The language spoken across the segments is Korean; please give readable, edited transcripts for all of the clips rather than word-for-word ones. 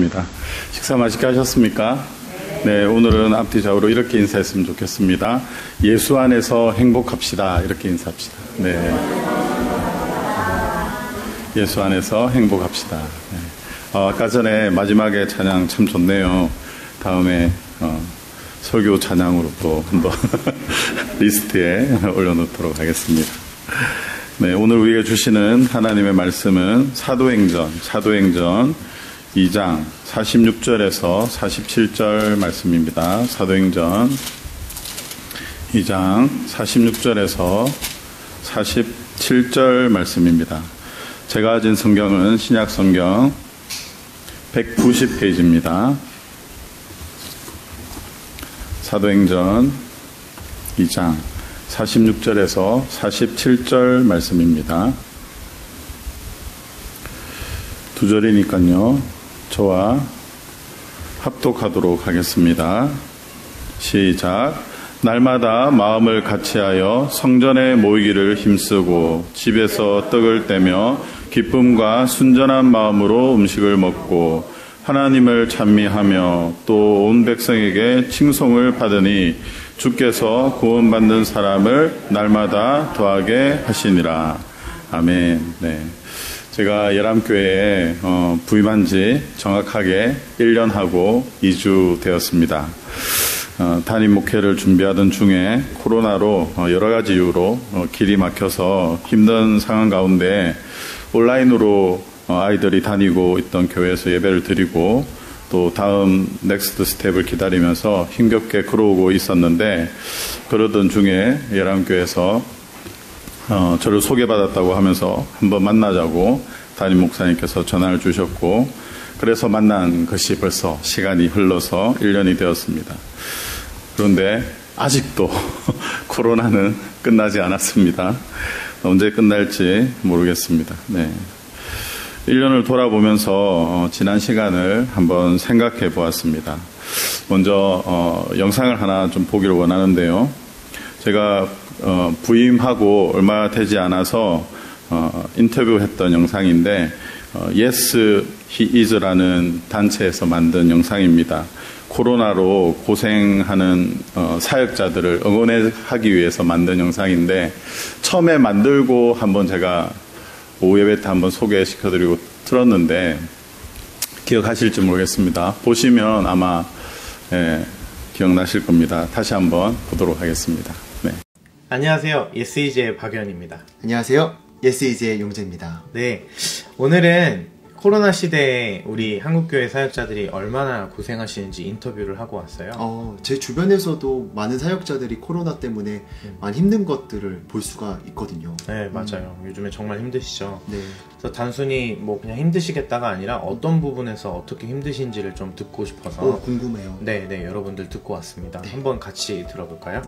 기도하겠습니다. 식사 맛있게 하셨습니까? 네, 오늘은 앞뒤 좌우로 이렇게 인사했으면 좋겠습니다. 예수 안에서 행복합시다. 이렇게 인사합시다. 네. 예수 안에서 행복합시다. 네. 아까 전에 마지막에 찬양 참 좋네요. 다음에 설교 찬양으로 또 한번 리스트에 올려놓도록 하겠습니다. 네, 오늘 우리에게 주시는 하나님의 말씀은 사도행전 2장 46절에서 47절 말씀입니다. 사도행전 2장 46절에서 47절 말씀입니다. 제가 가진 성경은 신약성경 190페이지입니다. 사도행전 2장 46절에서 47절 말씀입니다. 두 절이니까요. 저와 합독하도록 하겠습니다. 시작. 날마다 마음을 같이하여 성전에 모이기를 힘쓰고 집에서 떡을 떼며 기쁨과 순전한 마음으로 음식을 먹고 하나님을 찬미하며 또 온 백성에게 칭송을 받으니 주께서 구원받는 사람을 날마다 더하게 하시니라. 아멘. 네. 제가 예람교회에 부임한 지 정확하게 1년하고 2주 되었습니다. 담임 목회를 준비하던 중에 코로나로 여러 가지 이유로 길이 막혀서 힘든 상황 가운데 온라인으로 아이들이 다니고 있던 교회에서 예배를 드리고 또 다음 넥스트 스텝을 기다리면서 힘겹게 걸어오고 있었는데 그러던 중에 예람교회에서 저를 소개받았다고 하면서 한번 만나자고 담임 목사님께서 전화를 주셨고 그래서 만난 것이 벌써 시간이 흘러서 1년이 되었습니다. 그런데 아직도 코로나는 끝나지 않았습니다. 언제 끝날지 모르겠습니다. 네. 1년을 돌아보면서 지난 시간을 한번 생각해 보았습니다. 먼저 영상을 하나 좀 보기를 원하는데요. 제가 부임하고 얼마 되지 않아서 인터뷰했던 영상인데 Yes, He Is라는 단체에서 만든 영상입니다. 코로나로 고생하는 사역자들을 응원하기 위해서 만든 영상인데 처음에 만들고 한번 제가 오후 예배 때 한번 소개시켜드리고 틀었는데 기억하실지 모르겠습니다. 보시면 아마 기억나실 겁니다. 다시 한번 보도록 하겠습니다. 네. 안녕하세요. 예스이즈의 박연입니다. 안녕하세요. 예스이즈의 용재입니다. 네, 오늘은 코로나 시대에 우리 한국교회 사역자들이 얼마나 고생하시는지 인터뷰를 하고 왔어요. 제 주변에서도 많은 사역자들이 코로나 때문에 많이 힘든 것들을 볼 수가 있거든요. 네, 맞아요. 요즘에 정말 힘드시죠. 네. 그래서 단순히 뭐 그냥 힘드시겠다가 아니라 어떤 부분에서 어떻게 힘드신지를 좀 듣고 싶어서 궁금해요. 네, 여러분들 듣고 왔습니다. 네. 한번 같이 들어볼까요?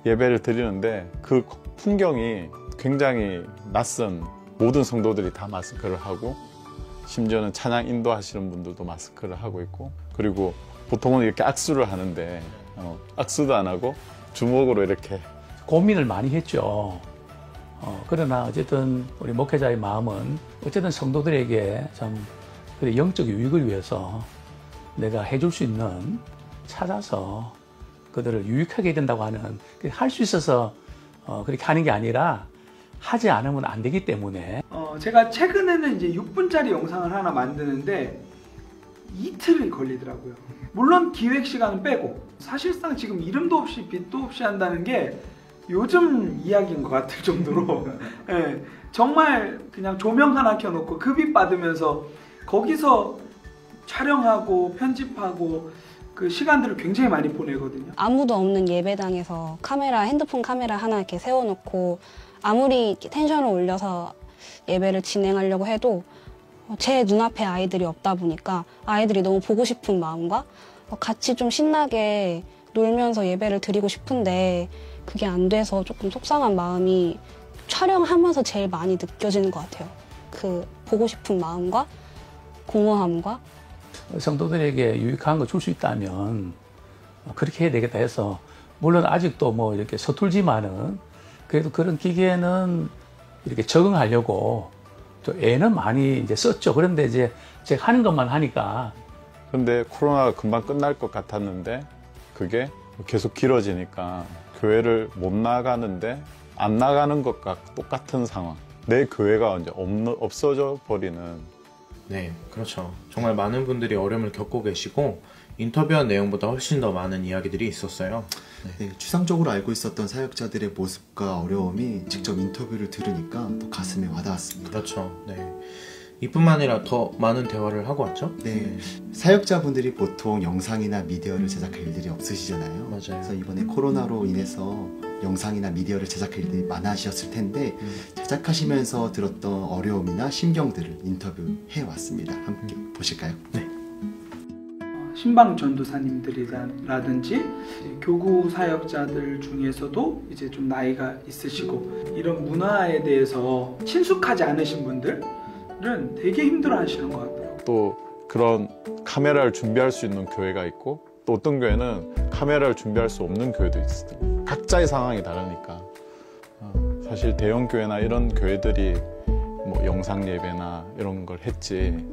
예배를 드리는데 그 풍경이 굉장히 낯선 모든 성도들이 다 마스크를 하고 심지어는 찬양 인도하시는 분들도 마스크를 하고 있고 그리고 보통은 이렇게 악수를 하는데 악수도 안 하고 주먹으로 이렇게 고민을 많이 했죠. 그러나 어쨌든 우리 목회자의 마음은 어쨌든 성도들에게 참 영적 유익을 위해서 내가 해줄 수 있는 찾아서 그들을 유익하게 해야 된다고 하는 할 수 있어서 그렇게 하는 게 아니라 하지 않으면 안 되기 때문에 제가 최근에는 이제 6분짜리 영상을 하나 만드는데 이틀이 걸리더라고요. 물론 기획 시간은 빼고 사실상 지금 이름도 없이 빛도 없이 한다는 게 요즘 이야기인 것 같을 정도로 네, 정말 그냥 조명 하나 켜놓고 급입 받으면서 거기서 촬영하고 편집하고 그 시간들을 굉장히 많이 보내거든요. 아무도 없는 예배당에서 핸드폰 카메라 하나 이렇게 세워놓고 아무리 텐션을 올려서 예배를 진행하려고 해도 제 눈앞에 아이들이 없다 보니까 아이들이 너무 보고 싶은 마음과 같이 좀 신나게 놀면서 예배를 드리고 싶은데 그게 안 돼서 조금 속상한 마음이 촬영하면서 제일 많이 느껴지는 것 같아요. 그 보고 싶은 마음과 공허함과 성도들에게 유익한 거 줄 수 있다면 그렇게 해야 되겠다 해서 물론 아직도 뭐 이렇게 서툴지만은 그래도 그런 기계는 이렇게 적응하려고 또 애는 많이 이제 썼죠. 그런데 이제 제가 하는 것만 하니까. 근데 코로나가 금방 끝날 것 같았는데 그게 계속 길어지니까 교회를 못 나가는데 안 나가는 것과 똑같은 상황. 내 교회가 이제 없어져 버리는. 네, 그렇죠. 정말 많은 분들이 어려움을 겪고 계시고 인터뷰한 내용보다 훨씬 더 많은 이야기들이 있었어요. 네, 추상적으로 알고 있었던 사역자들의 모습과 어려움이 직접 인터뷰를 들으니까 더 가슴에 와닿았습니다. 그렇죠. 네. 이뿐만 아니라 더 많은 대화를 하고 왔죠? 네, 사역자분들이 보통 영상이나 미디어를 제작할 일들이 없으시잖아요. 맞아요. 그래서 이번에 코로나로 인해서 영상이나 미디어를 제작할 일들이 많아지셨을 텐데 제작하시면서 들었던 어려움이나 심경들을 인터뷰해 왔습니다. 함께 보실까요? 네. 신방 전도사님들이라든지 교구 사역자들 중에서도 이제 좀 나이가 있으시고 이런 문화에 대해서 친숙하지 않으신 분들은 되게 힘들어하시는 것 같더라고요. 또 그런 카메라를 준비할 수 있는 교회가 있고 또 어떤 교회는 카메라를 준비할 수 없는 교회도 있어요. 각자의 상황이 다르니까 사실 대형 교회나 이런 교회들이 뭐 영상 예배나 이런 걸 했지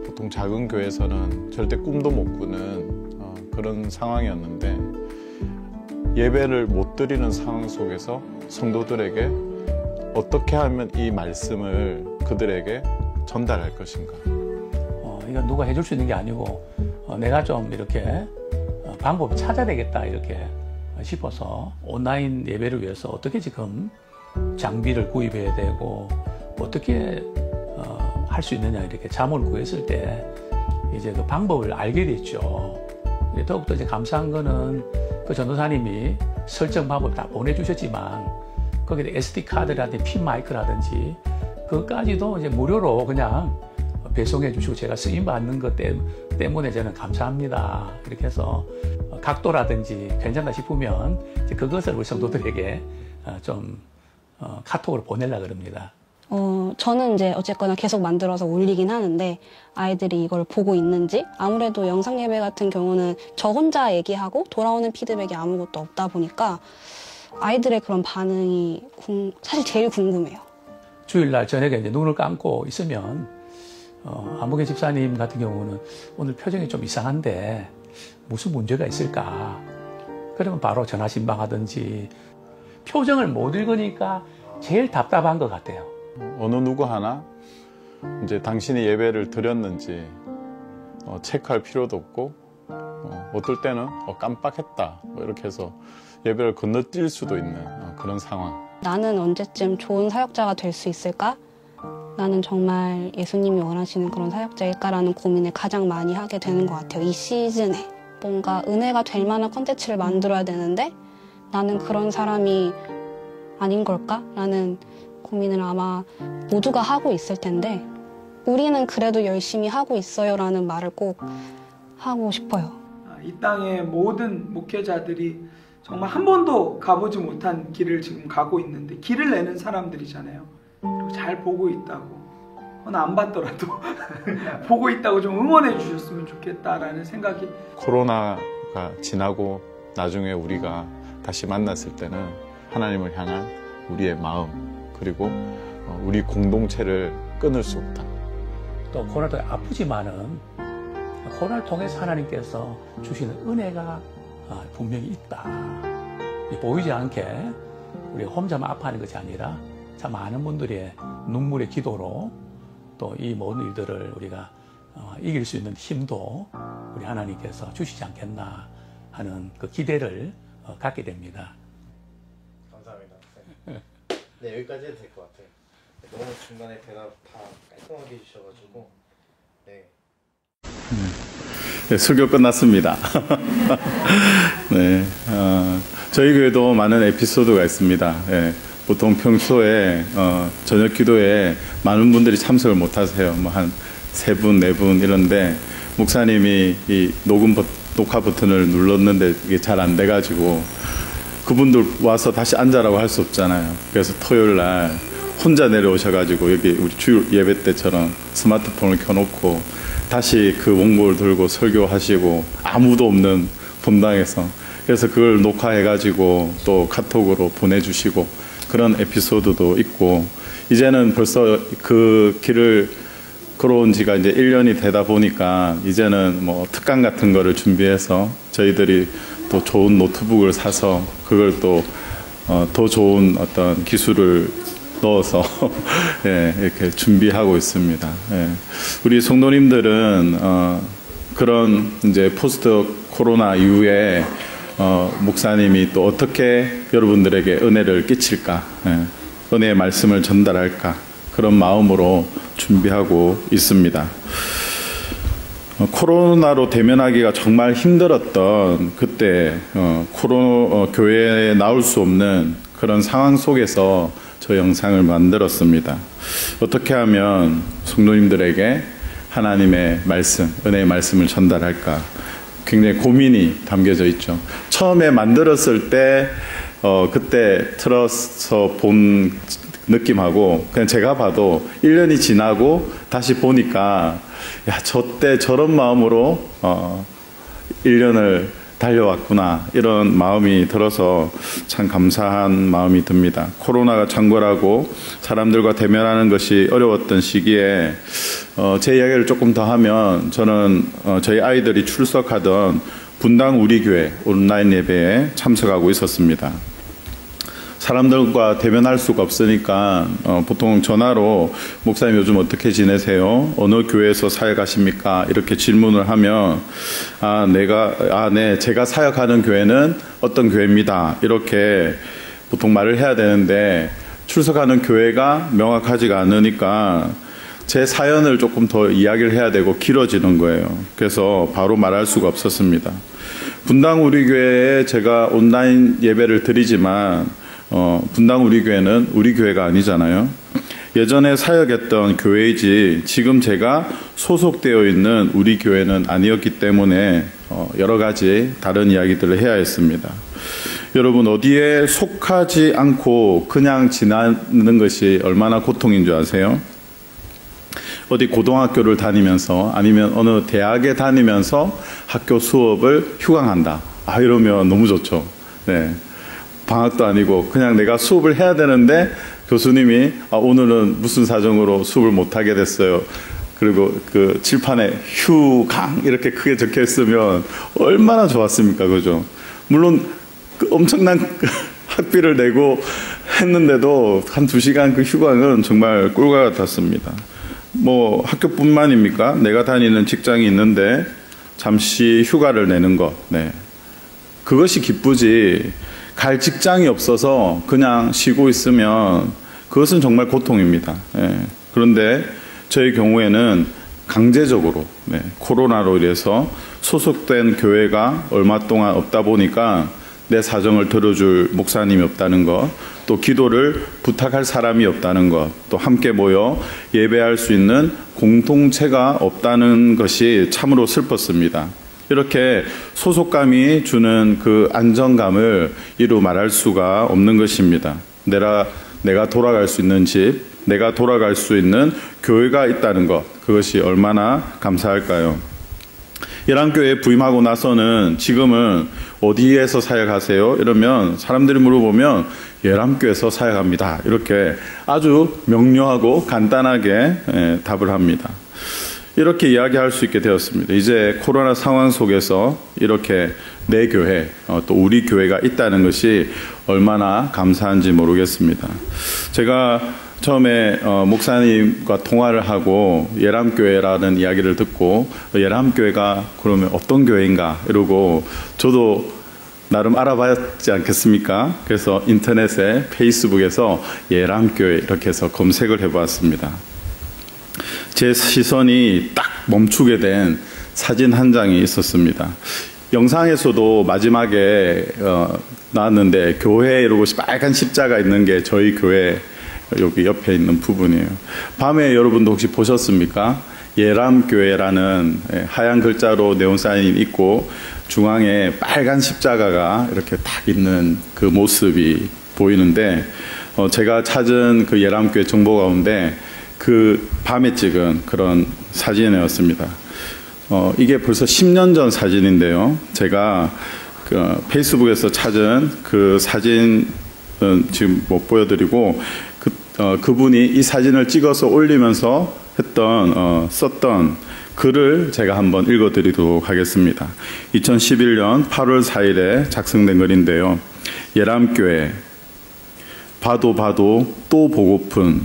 보통 작은 교회에서는 절대 꿈도 못 꾸는 그런 상황이었는데 예배를 못 드리는 상황 속에서 성도들에게 어떻게 하면 이 말씀을 그들에게 전달할 것인가. 이건 누가 해줄 수 있는 게 아니고 내가 좀 이렇게 방법을 찾아야 되겠다 이렇게 싶어서 온라인 예배를 위해서 어떻게 지금 장비를 구입해야 되고 어떻게 할 수 있느냐 이렇게 자문을 구했을 때 이제 그 방법을 알게 됐죠. 더욱더 이제 감사한 거는 그 전도사님이 설정 방법 다 보내주셨지만 거기에 SD 카드라든지 핀 마이크라든지 그것까지도 이제 무료로 그냥 배송해 주시고 제가 쓰임 받는 것 때문에 저는 감사합니다. 이렇게 해서 각도라든지 괜찮다 싶으면 이제 그것을 우리 성도들에게 좀 카톡으로 보내려고 그럽니다. 저는 이제 어쨌거나 계속 만들어서 올리긴 하는데 아이들이 이걸 보고 있는지 아무래도 영상 예배 같은 경우는 저 혼자 얘기하고 돌아오는 피드백이 아무것도 없다 보니까 아이들의 그런 반응이 사실 제일 궁금해요. 주일날 저녁에 이제 눈을 감고 있으면 안복의 집사님 같은 경우는 오늘 표정이 좀 이상한데 무슨 문제가 있을까? 그러면 바로 전화 신방하든지 표정을 못 읽으니까 제일 답답한 것 같아요. 어느 누구 하나 이제 당신이 예배를 드렸는지 체크할 필요도 없고 어떨 때는 깜빡했다 뭐 이렇게 해서 예배를 건너뛸 수도 있는 그런 상황. 나는 언제쯤 좋은 사역자가 될 수 있을까? 나는 정말 예수님이 원하시는 그런 사역자일까라는 고민을 가장 많이 하게 되는 것 같아요. 이 시즌에 뭔가 은혜가 될 만한 콘텐츠를 만들어야 되는데 나는 그런 사람이 아닌 걸까? 라는 고민을 아마 모두가 하고 있을 텐데 우리는 그래도 열심히 하고 있어요 라는 말을 꼭 하고 싶어요. 이 땅의 모든 목회자들이 정말 한 번도 가보지 못한 길을 지금 가고 있는데 길을 내는 사람들이잖아요. 그리고 잘 보고 있다고 안 봤더라도 보고 있다고 좀 응원해 주셨으면 좋겠다라는 생각이. 코로나가 지나고 나중에 우리가 다시 만났을 때는 하나님을 향한 우리의 마음 그리고 우리 공동체를 끊을 수 없다. 또 코로나도 아프지만은 코로나를 통해서 하나님께서 주시는 은혜가 분명히 있다. 보이지 않게 우리 혼자만 아파하는 것이 아니라 참 많은 분들의 눈물의 기도로 또 이 모든 일들을 우리가 이길 수 있는 힘도 우리 하나님께서 주시지 않겠나 하는 그 기대를 갖게 됩니다. 감사합니다. 네, 여기까지 해도 될 것 같아요. 너무 중간에 대답 다 깔끔하게 해주셔가지고 네, 설교 끝났습니다. 네, 저희 교회도 많은 에피소드가 있습니다. 네, 보통 평소에 저녁 기도에 많은 분들이 참석을 못 하세요. 뭐 한 3분, 4분 이런데 목사님이 이 녹화 버튼을 눌렀는데 이게 잘 안 돼가지고 그분들 와서 다시 앉아라고 할 수 없잖아요. 그래서 토요일 날 혼자 내려오셔가지고 여기 우리 주일 예배 때처럼 스마트폰을 켜놓고 다시 그 원고를 들고 설교하시고 아무도 없는 본당에서 그래서 그걸 녹화해가지고 또 카톡으로 보내주시고 그런 에피소드도 있고 이제는 벌써 그 길을 걸어온 지가 이제 1년이 되다 보니까 이제는 뭐 특강 같은 거를 준비해서 저희들이 또 좋은 노트북을 사서 그걸 또 더 좋은 어떤 기술을 넣어서 예, 이렇게 준비하고 있습니다. 예. 우리 성도님들은 그런 이제 포스트 코로나 이후에 목사님이 또 어떻게 여러분들에게 은혜를 끼칠까, 예, 은혜의 말씀을 전달할까 그런 마음으로 준비하고 있습니다. 코로나로 대면하기가 정말 힘들었던 그때 교회에 나올 수 없는 그런 상황 속에서 저 영상을 만들었습니다. 어떻게 하면 성도님들에게 하나님의 말씀, 은혜의 말씀을 전달할까 굉장히 고민이 담겨져 있죠. 처음에 만들었을 때 그때 틀어서 본 느낌하고 그냥 제가 봐도 1년이 지나고 다시 보니까 야, 저때 저런 마음으로 1년을 달려왔구나 이런 마음이 들어서 참 감사한 마음이 듭니다. 코로나가 창궐하고 사람들과 대면하는 것이 어려웠던 시기에 제 이야기를 조금 더 하면 저는 저희 아이들이 출석하던 분당 우리교회 온라인 예배에 참석하고 있었습니다. 사람들과 대면할 수가 없으니까 보통 전화로 목사님 요즘 어떻게 지내세요? 어느 교회에서 사역하십니까? 이렇게 질문을 하면 네, 제가 사역하는 교회는 어떤 교회입니다. 이렇게 보통 말을 해야 되는데 출석하는 교회가 명확하지가 않으니까 제 사연을 조금 더 이야기를 해야 되고 길어지는 거예요. 그래서 바로 말할 수가 없었습니다. 분당 우리 교회에 제가 온라인 예배를 드리지만 분당 우리 교회는 우리 교회가 아니잖아요. 예전에 사역했던 교회이지 지금 제가 소속되어 있는 우리 교회는 아니었기 때문에 여러 가지 다른 이야기들을 해야 했습니다. 여러분 어디에 속하지 않고 그냥 지나는 것이 얼마나 고통인 줄 아세요? 어디 고등학교를 다니면서 아니면 어느 대학에 다니면서 학교 수업을 휴강한다. 이러면 너무 좋죠. 네. 방학도 아니고 그냥 내가 수업을 해야 되는데 교수님이 오늘은 무슨 사정으로 수업을 못하게 됐어요. 그리고 그 칠판에 휴강 이렇게 크게 적혀 있으면 얼마나 좋았습니까? 그죠? 물론 그 엄청난 학비를 내고 했는데도 한 2시간 그 휴강은 정말 꿀과 같았습니다. 뭐 학교뿐만입니까? 내가 다니는 직장이 있는데 잠시 휴가를 내는 것, 네. 그것이 기쁘지 갈 직장이 없어서 그냥 쉬고 있으면 그것은 정말 고통입니다. 예. 그런데 저희 경우에는 강제적으로 코로나로 인해서 소속된 교회가 얼마 동안 없다 보니까 내 사정을 들어줄 목사님이 없다는 것, 또 기도를 부탁할 사람이 없다는 것, 또 함께 모여 예배할 수 있는 공동체가 없다는 것이 참으로 슬펐습니다. 이렇게 소속감이 주는 그 안정감을 이루 말할 수가 없는 것입니다. 내가 돌아갈 수 있는 집, 내가 돌아갈 수 있는 교회가 있다는 것, 그것이 얼마나 감사할까요? 예람교회에 부임하고 나서는 지금은 어디에서 사역하세요? 이러면 사람들이 물어보면 예람교회에서 사역합니다. 이렇게 아주 명료하고 간단하게 답을 합니다. 이렇게 이야기할 수 있게 되었습니다. 이제 코로나 상황 속에서 이렇게 내 교회, 또 우리 교회가 있다는 것이 얼마나 감사한지 모르겠습니다. 제가 처음에 목사님과 통화를 하고 예람교회라는 이야기를 듣고 예람교회가 그러면 어떤 교회인가 이러고 저도 나름 알아봤지 않겠습니까? 그래서 인터넷에 페이스북에서 예람교회 이렇게 해서 검색을 해보았습니다. 제 시선이 딱 멈추게 된 사진 한 장이 있었습니다. 영상에서도 마지막에 나왔는데 교회 이러고 빨간 십자가 있는 게 저희 교회 여기 옆에 있는 부분이에요. 밤에 여러분도 혹시 보셨습니까? 예람교회라는 하얀 글자로 네온사인이 있고 중앙에 빨간 십자가가 이렇게 딱 있는 그 모습이 보이는데 제가 찾은 그 예람교회 정보 가운데 그 밤에 찍은 그런 사진이었습니다. 이게 벌써 10년 전 사진인데요. 제가 그 페이스북에서 찾은 그 사진은 지금 못 보여드리고 그분이 이 사진을 찍어서 올리면서 썼던 글을 제가 한번 읽어드리도록 하겠습니다. 2011년 8월 4일에 작성된 글인데요. 예람교회, 봐도 또 보고픈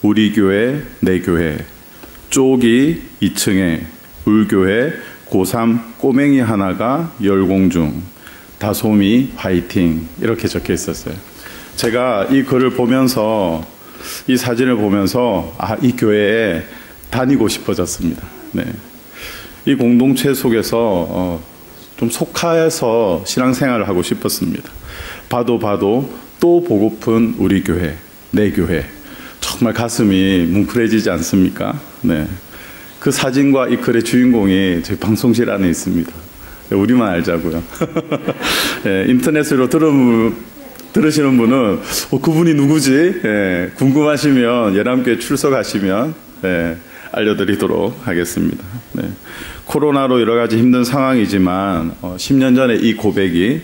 우리 교회 내 교회, 쪽이 2층에 울교회 고3 꼬맹이 하나가 열공 중, 다솜이 화이팅, 이렇게 적혀 있었어요. 제가 이 글을 보면서, 이 사진을 보면서 이 교회에 다니고 싶어졌습니다. 네. 이 공동체 속에서 좀 속하여서 신앙생활을 하고 싶었습니다. 봐도 또 보고픈 우리 교회, 내 교회. 정말 가슴이 뭉클해지지 않습니까? 네. 그 사진과 이 글의 주인공이 저희 방송실 안에 있습니다. 우리만 알자고요. 네, 인터넷으로 들으시는 분은 그분이 누구지? 네, 궁금하시면 예람교회 출석하시면 알려드리도록 하겠습니다. 네. 코로나로 여러 가지 힘든 상황이지만 10년 전에 이 고백이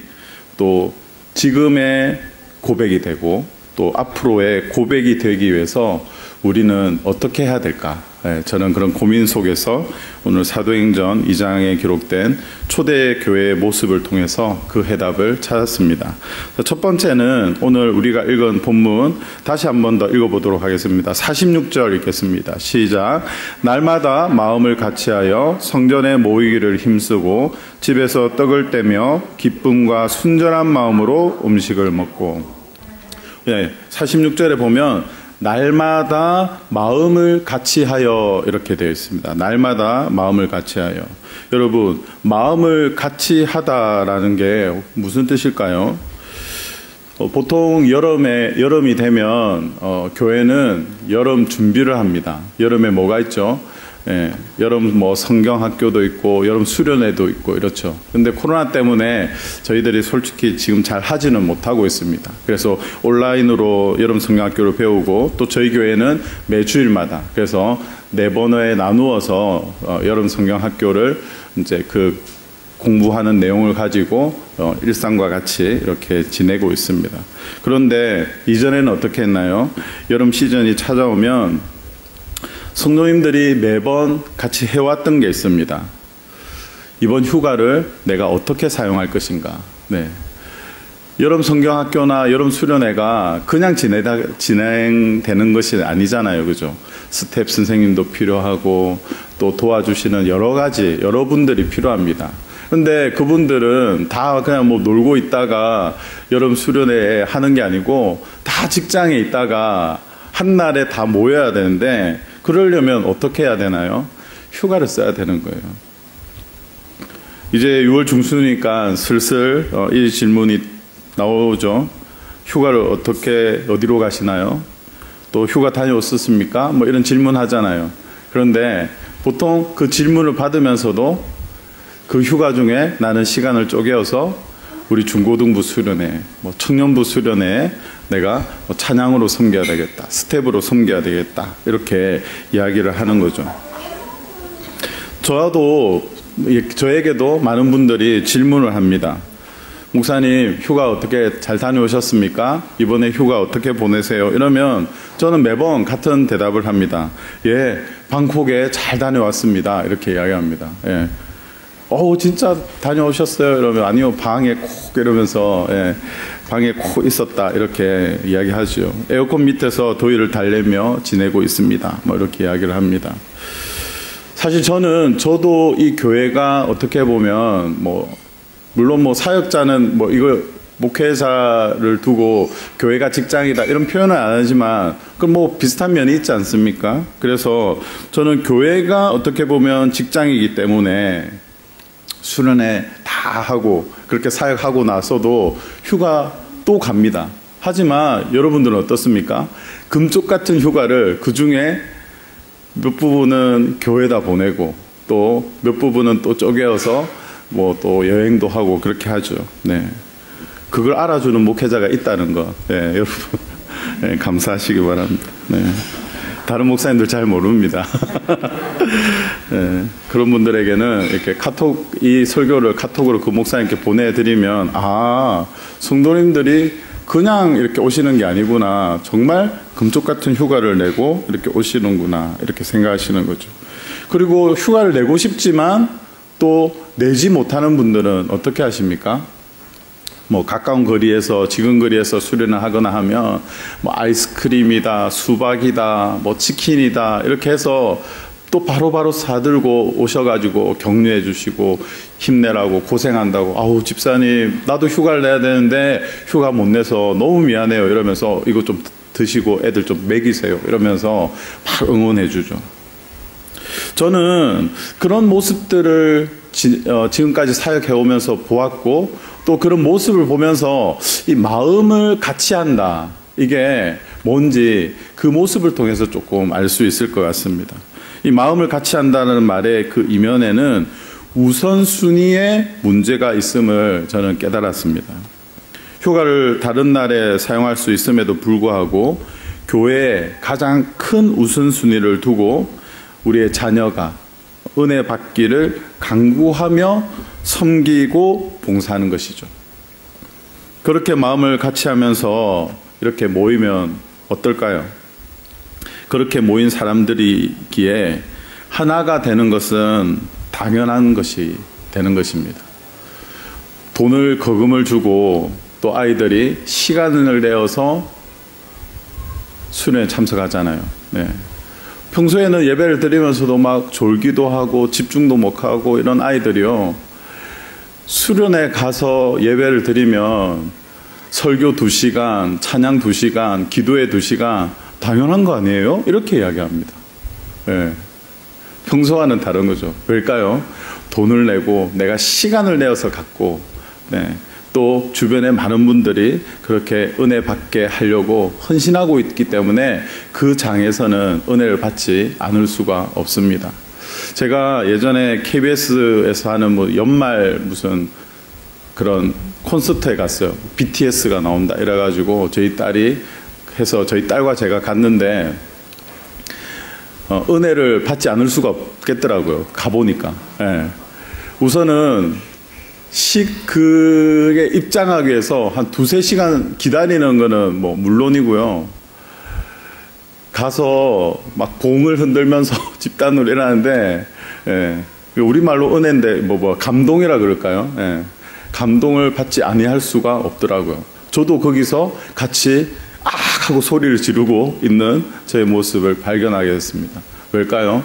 또 지금의 고백이 되고 또 앞으로의 고백이 되기 위해서 우리는 어떻게 해야 될까? 저는 그런 고민 속에서 오늘 사도행전 2장에 기록된 초대교회의 모습을 통해서 그 해답을 찾았습니다. 첫 번째는 오늘 우리가 읽은 본문 다시 한 번 더 읽어보도록 하겠습니다. 46절 읽겠습니다. 시작. 날마다 마음을 같이하여 성전에 모이기를 힘쓰고 집에서 떡을 떼며 기쁨과 순전한 마음으로 음식을 먹고. 46절에 보면 날마다 마음을 같이하여 이렇게 되어 있습니다. 날마다 마음을 같이하여. 여러분, 마음을 같이하다라는 게 무슨 뜻일까요? 보통 여름이 되면 교회는 여름 준비를 합니다. 여름에 뭐가 있죠? 여름 성경 학교도 있고 여름 수련회도 있고 이렇죠. 근데 코로나 때문에 저희들이 솔직히 지금 잘 하지는 못하고 있습니다. 그래서 온라인으로 여름 성경 학교를 배우고 또 저희 교회는 매주일마다 그래서 4번에 나누어서 여름 성경 학교를 이제 그 공부하는 내용을 가지고 일상과 같이 이렇게 지내고 있습니다. 그런데 이전에는 어떻게 했나요? 여름 시즌이 찾아오면 성도님들이 매번 같이 해왔던 게 있습니다. 이번 휴가를 내가 어떻게 사용할 것인가. 네. 여름 성경학교나 여름 수련회가 그냥 진행되는 것이 아니잖아요. 그죠? 스텝 선생님도 필요하고 또 도와주시는 여러분들이 필요합니다. 근데 그분들은 다 그냥 놀고 있다가 여름 수련회 하는 게 아니고 다 직장에 있다가 한날에 다 모여야 되는데 그러려면 어떻게 해야 되나요? 휴가를 써야 되는 거예요. 이제 6월 중순이니까 슬슬 이 질문이 나오죠. 휴가를 어디로 가시나요? 또 휴가 다녀오셨습니까? 이런 질문 하잖아요. 그런데 보통 그 질문을 받으면서도 그 휴가 중에 나는 시간을 쪼개어서 우리 중고등부 수련회, 청년부 수련회에 내가 찬양으로 섬겨야 되겠다, 스텝으로 섬겨야 되겠다, 이렇게 이야기를 하는 거죠. 저에게도 많은 분들이 질문을 합니다. 목사님, 휴가 어떻게 잘 다녀오셨습니까? 이번에 휴가 어떻게 보내세요? 이러면 저는 매번 같은 대답을 합니다. 방콕에 잘 다녀왔습니다. 이렇게 이야기합니다. 진짜 다녀오셨어요? 이러면 아니요, 방에 콕 이러면서 방에 콕 있었다 이렇게 이야기하죠. 에어컨 밑에서 더위를 달래며 지내고 있습니다. 이렇게 이야기를 합니다. 사실 저도 이 교회가 어떻게 보면 물론 사역자는 이거 목회자를 두고 교회가 직장이다 이런 표현은 안 하지만 그 비슷한 면이 있지 않습니까? 그래서 저는 교회가 어떻게 보면 직장이기 때문에 수련회 다 하고 그렇게 사역하고 나서도 휴가 또 갑니다. 하지만 여러분들은 어떻습니까? 금쪽 같은 휴가를 그 중에 몇 부분은 교회에다 보내고 또 몇 부분은 또 쪼개어서 또 여행도 하고 그렇게 하죠. 네. 그걸 알아주는 목회자가 있다는 거, 여러분 감사하시기 바랍니다. 네. 다른 목사님들 잘 모릅니다. 그런 분들에게는 이렇게 이 설교를 카톡으로 그 목사님께 보내드리면 성도님들이 그냥 이렇게 오시는 게 아니구나. 정말 금쪽 같은 휴가를 내고 이렇게 오시는구나. 이렇게 생각하시는 거죠. 그리고 휴가를 내고 싶지만 또 내지 못하는 분들은 어떻게 하십니까? 뭐 가까운 거리에서 지금 거리에서 수련을 하거나 하면 뭐 아이스크림이다, 수박이다, 뭐 치킨이다 이렇게 해서 또 바로바로 사들고 오셔가지고 격려해 주시고 힘내라고 고생한다고 아우 집사님 나도 휴가를 내야 되는데 휴가 못 내서 너무 미안해요 이러면서 이거 좀 드시고 애들 좀 먹이세요 이러면서 막 응원해 주죠. 저는 그런 모습들을 지금까지 사역해 오면서 보았고 또 그런 모습을 보면서 이 마음을 같이 한다 이게 뭔지 그 모습을 통해서 조금 알 수 있을 것 같습니다. 이 마음을 같이 한다는 말의 그 이면에는 우선순위의 문제가 있음을 저는 깨달았습니다. 휴가를 다른 날에 사용할 수 있음에도 불구하고 교회에 가장 큰 우선순위를 두고 우리의 자녀가 은혜 받기를 간구하며 섬기고 봉사하는 것이죠. 그렇게 마음을 같이 하면서 이렇게 모이면 어떨까요? 그렇게 모인 사람들이기에 하나가 되는 것은 당연한 것이 되는 것입니다. 돈을 거금을 주고 또 아이들이 시간을 내어서 수련에 참석하잖아요. 네. 평소에는 예배를 드리면서도 막 졸기도 하고 집중도 못하고 이런 아이들이요. 수련회 가서 예배를 드리면 설교 2시간, 찬양 2시간, 기도회 2시간 당연한 거 아니에요? 이렇게 이야기합니다. 네. 평소와는 다른 거죠. 왜일까요? 돈을 내고 내가 시간을 내어서 갖고 네. 또 주변에 많은 분들이 그렇게 은혜 받게 하려고 헌신하고 있기 때문에 그 장에서는 은혜를 받지 않을 수가 없습니다. 제가 예전에 KBS에서 하는 뭐 연말 무슨 그런 콘서트에 갔어요. BTS가 나온다 이래가지고 저희 딸이 해서 저희 딸과 제가 갔는데 은혜를 받지 않을 수가 없겠더라고요. 가보니까. 예. 우선은 그게 입장하기 위해서 한 2-3시간 기다리는 거는 뭐 물론이고요. 가서 막 공을 흔들면서 집단으로 일하는데 예. 우리말로 은혜인데 뭐 감동이라 그럴까요? 예. 감동을 받지 아니할 수가 없더라고요. 저도 거기서 같이 하고 소리를 지르고 있는 저의 모습을 발견하게 됐습니다. 왜일까요?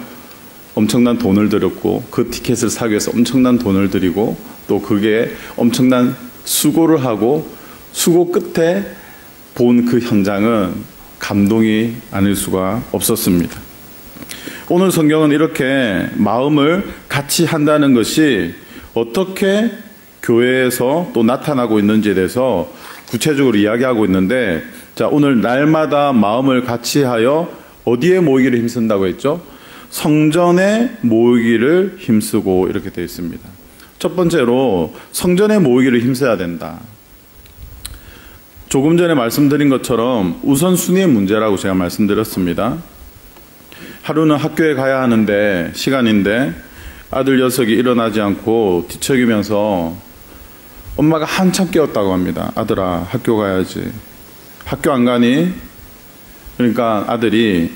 엄청난 돈을 들였고 그 티켓을 사기 위해서 엄청난 돈을 들이고 또 그게 엄청난 수고를 하고 수고 끝에 본 그 현장은 감동이 아닐 수가 없었습니다. 오늘 성경은 이렇게 마음을 같이 한다는 것이 어떻게 교회에서 또 나타나고 있는지에 대해서 구체적으로 이야기하고 있는데 자, 오늘 날마다 마음을 같이 하여 어디에 모이기를 힘쓴다고 했죠? 성전에 모이기를 힘쓰고 이렇게 되어 있습니다. 첫 번째로 성전에 모이기를 힘써야 된다. 조금 전에 말씀드린 것처럼 우선순위의 문제라고 제가 말씀드렸습니다. 하루는 학교에 가야 하는데 시간인데 아들 녀석이 일어나지 않고 뒤척이면서 엄마가 한참 깨웠다고 합니다. 아들아 학교 가야지. 학교 안 가니? 그러니까 아들이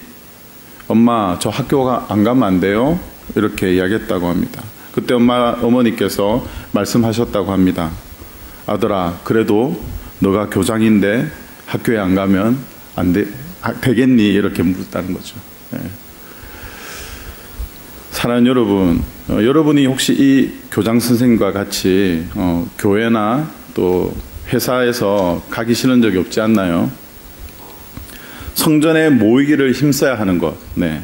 엄마 저 학교 안 가면 안 돼요? 이렇게 이야기했다고 합니다. 그때 어머니께서 말씀하셨다고 합니다. 아들아 그래도 너가 교장인데 학교에 안 가면 되겠니? 이렇게 물었다는 거죠. 네. 사랑하는 여러분, 여러분이 혹시 이 교장 선생님과 같이 교회나 또 회사에서 가기 싫은 적이 없지 않나요? 성전에 모이기를 힘써야 하는 것. 네.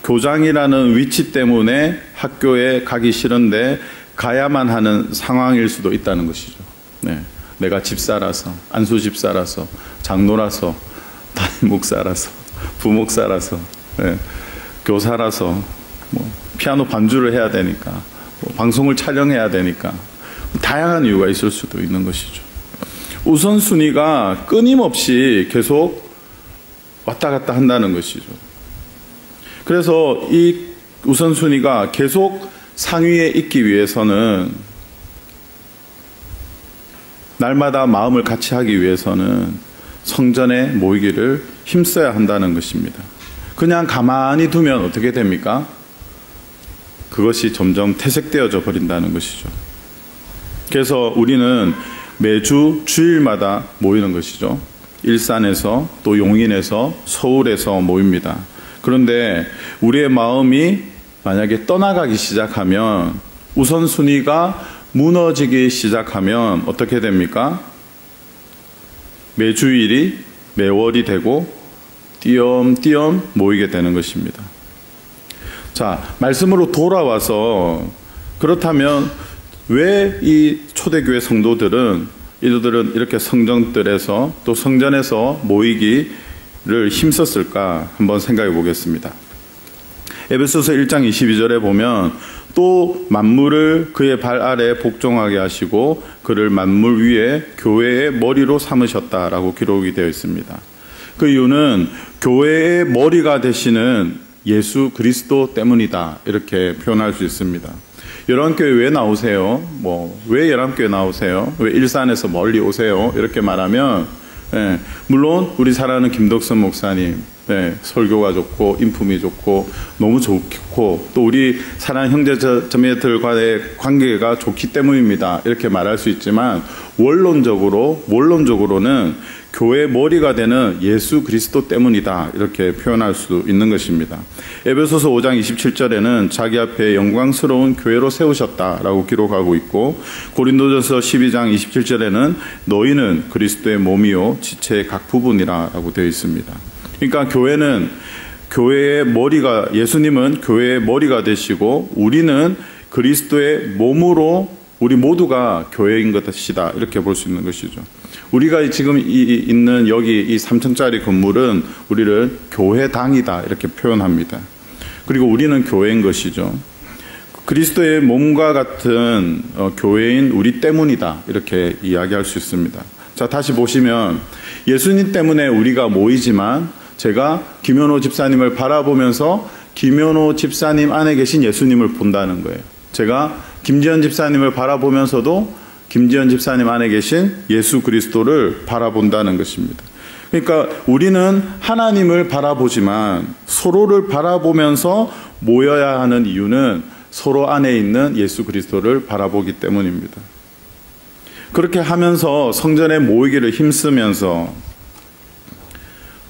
교장이라는 위치 때문에 학교에 가기 싫은데 가야만 하는 상황일 수도 있다는 것이죠. 네. 내가 집사라서, 안수 집사라서, 장로라서, 담임 목사라서, 부목사라서, 네. 교사라서, 뭐 피아노 반주를 해야 되니까, 뭐 방송을 촬영해야 되니까 다양한 이유가 있을 수도 있는 것이죠. 우선순위가 끊임없이 계속 왔다 갔다 한다는 것이죠. 그래서 이 우선순위가 계속 상위에 있기 위해서는 날마다 마음을 같이 하기 위해서는 성전에 모이기를 힘써야 한다는 것입니다. 그냥 가만히 두면 어떻게 됩니까? 그것이 점점 퇴색되어져 버린다는 것이죠. 그래서 우리는 매주 주일마다 모이는 것이죠. 일산에서 또 용인에서 서울에서 모입니다. 그런데 우리의 마음이 만약에 떠나가기 시작하면, 우선순위가 무너지기 시작하면 어떻게 됩니까? 매주일이 매월이 되고 띄엄띄엄 모이게 되는 것입니다. 자, 말씀으로 돌아와서, 그렇다면 왜 이 초대교회 성도들은 이들은 이렇게 성전들에서 또 성전에서 모이기를 힘썼을까 한번 생각해 보겠습니다. 에베소서 1장 22절에 보면 또 만물을 그의 발 아래 복종하게 하시고 그를 만물 위에 교회의 머리로 삼으셨다라고 기록이 되어 있습니다. 그 이유는 교회의 머리가 되시는 예수 그리스도 때문이다, 이렇게 표현할 수 있습니다. 열왕교회 왜 나오세요? 왜 열왕교회 나오세요? 왜 일산에서 멀리 오세요? 이렇게 말하면, 물론 우리 사랑하는 김덕선 목사님, 설교가 좋고 인품이 좋고 너무 좋고 또 우리 사랑하는 형제자매들과의 관계가 좋기 때문입니다, 이렇게 말할 수 있지만, 원론적으로는 교회의 머리가 되는 예수 그리스도 때문이다, 이렇게 표현할 수 있는 것입니다. 에베소서 5장 27절에는 자기 앞에 영광스러운 교회로 세우셨다라고 기록하고 있고, 고린도전서 12장 27절에는 너희는 그리스도의 몸이요 지체의 각 부분이라고 되어 있습니다. 그러니까 교회의 머리가, 예수님은 교회의 머리가 되시고 우리는 그리스도의 몸으로 우리 모두가 교회인 것이다, 이렇게 볼 수 있는 것이죠. 우리가 지금 있는 여기 이 3층짜리 건물은 우리를 교회당이다, 이렇게 표현합니다. 그리고 우리는 교회인 것이죠. 그리스도의 몸과 같은 교회인 우리 때문이다, 이렇게 이야기할 수 있습니다. 자, 다시 보시면 예수님 때문에 우리가 모이지만, 제가 김현호 집사님을 바라보면서 김현호 집사님 안에 계신 예수님을 본다는 거예요. 제가 김지현 집사님을 바라보면서도 김지현 집사님 안에 계신 예수 그리스도를 바라본다는 것입니다. 그러니까 우리는 하나님을 바라보지만 서로를 바라보면서 모여야 하는 이유는 서로 안에 있는 예수 그리스도를 바라보기 때문입니다. 그렇게 하면서 성전에 모이기를 힘쓰면서,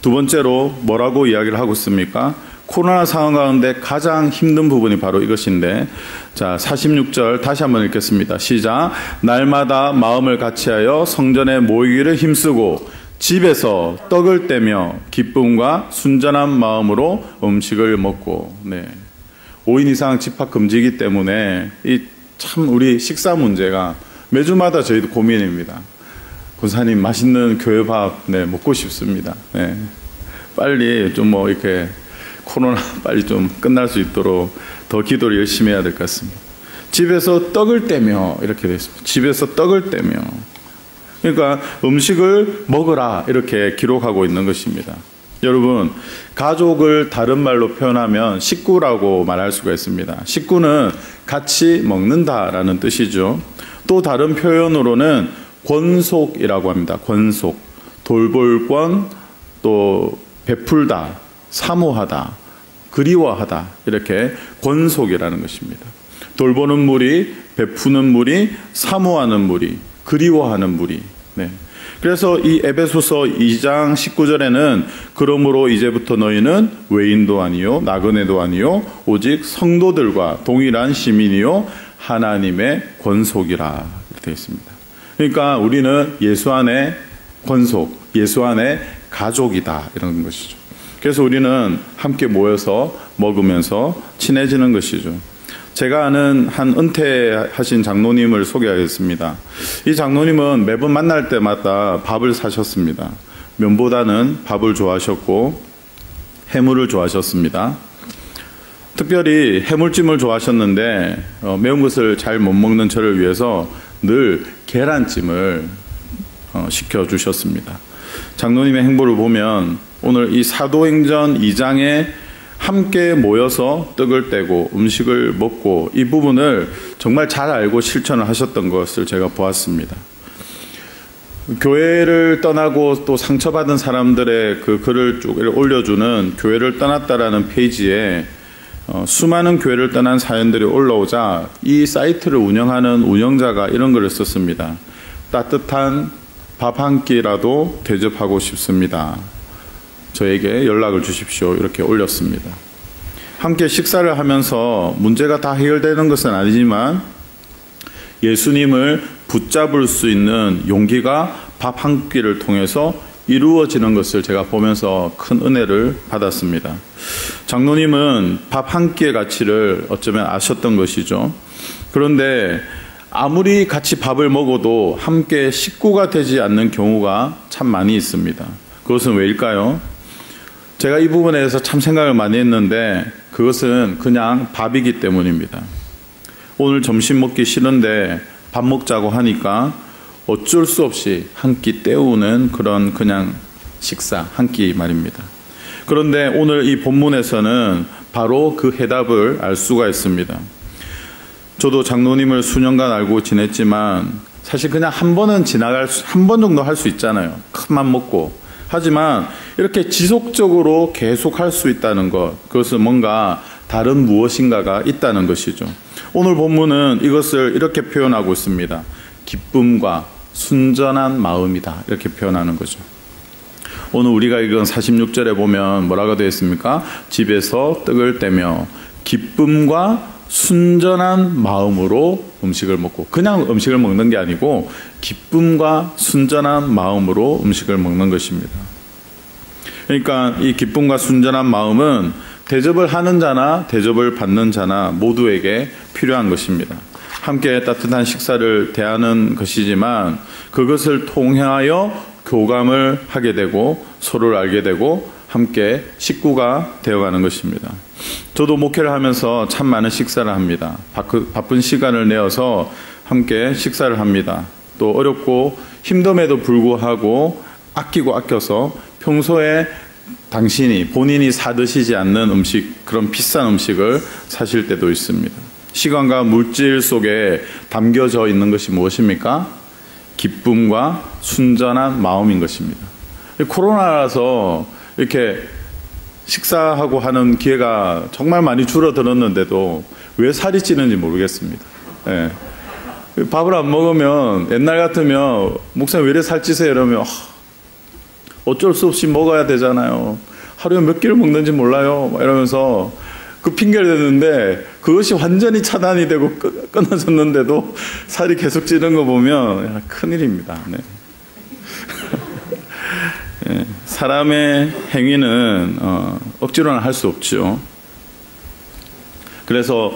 두 번째로 뭐라고 이야기를 하고 있습니까? 코로나 상황 가운데 가장 힘든 부분이 바로 이것인데, 자, 46절 다시 한번 읽겠습니다. 시작. 날마다 마음을 같이하여 성전에 모이기를 힘쓰고 집에서 떡을 떼며 기쁨과 순전한 마음으로 음식을 먹고. 5인 이상 집합 금지이기 때문에 참 우리 식사 문제가 매주마다 저희도 고민입니다. 권사님, 맛있는 교회밥 먹고 싶습니다. 빨리 좀 이렇게 코로나 빨리 좀 끝날 수 있도록 더 기도를 열심히 해야 될 것 같습니다. 집에서 떡을 떼며, 이렇게 되어 있습니다. 집에서 떡을 떼며. 그러니까 음식을 먹으라, 이렇게 기록하고 있는 것입니다. 여러분, 가족을 다른 말로 표현하면 식구라고 말할 수가 있습니다. 식구는 같이 먹는다라는 뜻이죠. 또 다른 표현으로는 권속이라고 합니다. 권속. 돌볼권, 또 베풀다, 사모하다, 그리워하다, 이렇게 권속이라는 것입니다. 돌보는 무리, 베푸는 무리, 사모하는 무리, 그리워하는 무리. 그래서 이 에베소서 2장 19절에는 그러므로 이제부터 너희는 외인도 아니요 나그네도 아니요 오직 성도들과 동일한 시민이요 하나님의 권속이라 되어 있습니다. 그러니까 우리는 예수 안에 권속, 예수 안에 가족이다, 이런 것이죠. 그래서 우리는 함께 모여서 먹으면서 친해지는 것이죠. 제가 아는 한 은퇴하신 장로님을 소개하겠습니다. 이 장로님은 매번 만날 때마다 밥을 사셨습니다. 면보다는 밥을 좋아하셨고 해물을 좋아하셨습니다. 특별히 해물찜을 좋아하셨는데 매운 것을 잘 못 먹는 저를 위해서 늘 계란찜을 시켜주셨습니다. 장로님의 행보를 보면 오늘 이 사도행전 2장에 함께 모여서 떡을 떼고 음식을 먹고 이 부분을 정말 잘 알고 실천을 하셨던 것을 제가 보았습니다. 교회를 떠나고 또 상처받은 사람들의 그 글을 쭉 올려주는 교회를 떠났다라는 페이지에 수많은 교회를 떠난 사연들이 올라오자 이 사이트를 운영하는 운영자가 이런 글을 썼습니다. 따뜻한 밥 한 끼라도 대접하고 싶습니다. 저에게 연락을 주십시오. 이렇게 올렸습니다. 함께 식사를 하면서 문제가 다 해결되는 것은 아니지만 예수님을 붙잡을 수 있는 용기가 밥 한 끼를 통해서 이루어지는 것을 제가 보면서 큰 은혜를 받았습니다. 장로님은 밥 한 끼의 가치를 어쩌면 아셨던 것이죠. 그런데 아무리 같이 밥을 먹어도 함께 식구가 되지 않는 경우가 참 많이 있습니다. 그것은 왜일까요? 제가 이 부분에 대해서 참 생각을 많이 했는데 그것은 그냥 밥이기 때문입니다. 오늘 점심 먹기 싫은데 밥 먹자고 하니까 어쩔 수 없이 한 끼 때우는 그런 그냥 식사 한 끼 말입니다. 그런데 오늘 이 본문에서는 바로 그 해답을 알 수가 있습니다. 저도 장로님을 수년간 알고 지냈지만 사실 그냥 한 번은 한 번 정도 할 수 있잖아요. 큰 맘 먹고. 하지만 이렇게 지속적으로 계속 할 수 있다는 것, 그것은 뭔가 다른 무엇인가가 있다는 것이죠. 오늘 본문은 이것을 이렇게 표현하고 있습니다. 기쁨과 순전한 마음이다. 이렇게 표현하는 거죠. 오늘 우리가 읽은 46절에 보면 뭐라고 되어 있습니까? 집에서 떡을 떼며 기쁨과 순전한 마음으로 음식을 먹고, 그냥 음식을 먹는 게 아니고 기쁨과 순전한 마음으로 음식을 먹는 것입니다. 그러니까 이 기쁨과 순전한 마음은 대접을 하는 자나 대접을 받는 자나 모두에게 필요한 것입니다. 함께 따뜻한 식사를 대하는 것이지만 그것을 통하여 교감을 하게 되고 서로를 알게 되고 함께 식구가 되어가는 것입니다. 저도 목회를 하면서 참 많은 식사를 합니다. 바쁜 시간을 내어서 함께 식사를 합니다. 또 어렵고 힘듦에도 불구하고 아끼고 아껴서 평소에 본인이 사 드시지 않는 음식, 그런 비싼 음식을 사실 때도 있습니다. 시간과 물질 속에 담겨져 있는 것이 무엇입니까? 기쁨과 순전한 마음인 것입니다. 코로나라서 이렇게 식사하고 하는 기회가 정말 많이 줄어들었는데도 왜 살이 찌는지 모르겠습니다. 예. 밥을 안 먹으면 옛날 같으면 목사님 왜 이래 살찌세요? 이러면 어쩔 수 없이 먹어야 되잖아요. 하루에 몇 끼를 먹는지 몰라요. 이러면서 그 핑계를 대는데 그것이 완전히 차단이 되고 끊어졌는데도 살이 계속 찌는 거 보면 큰일입니다. 네. 네. 사람의 행위는 억지로는 할 수 없죠. 그래서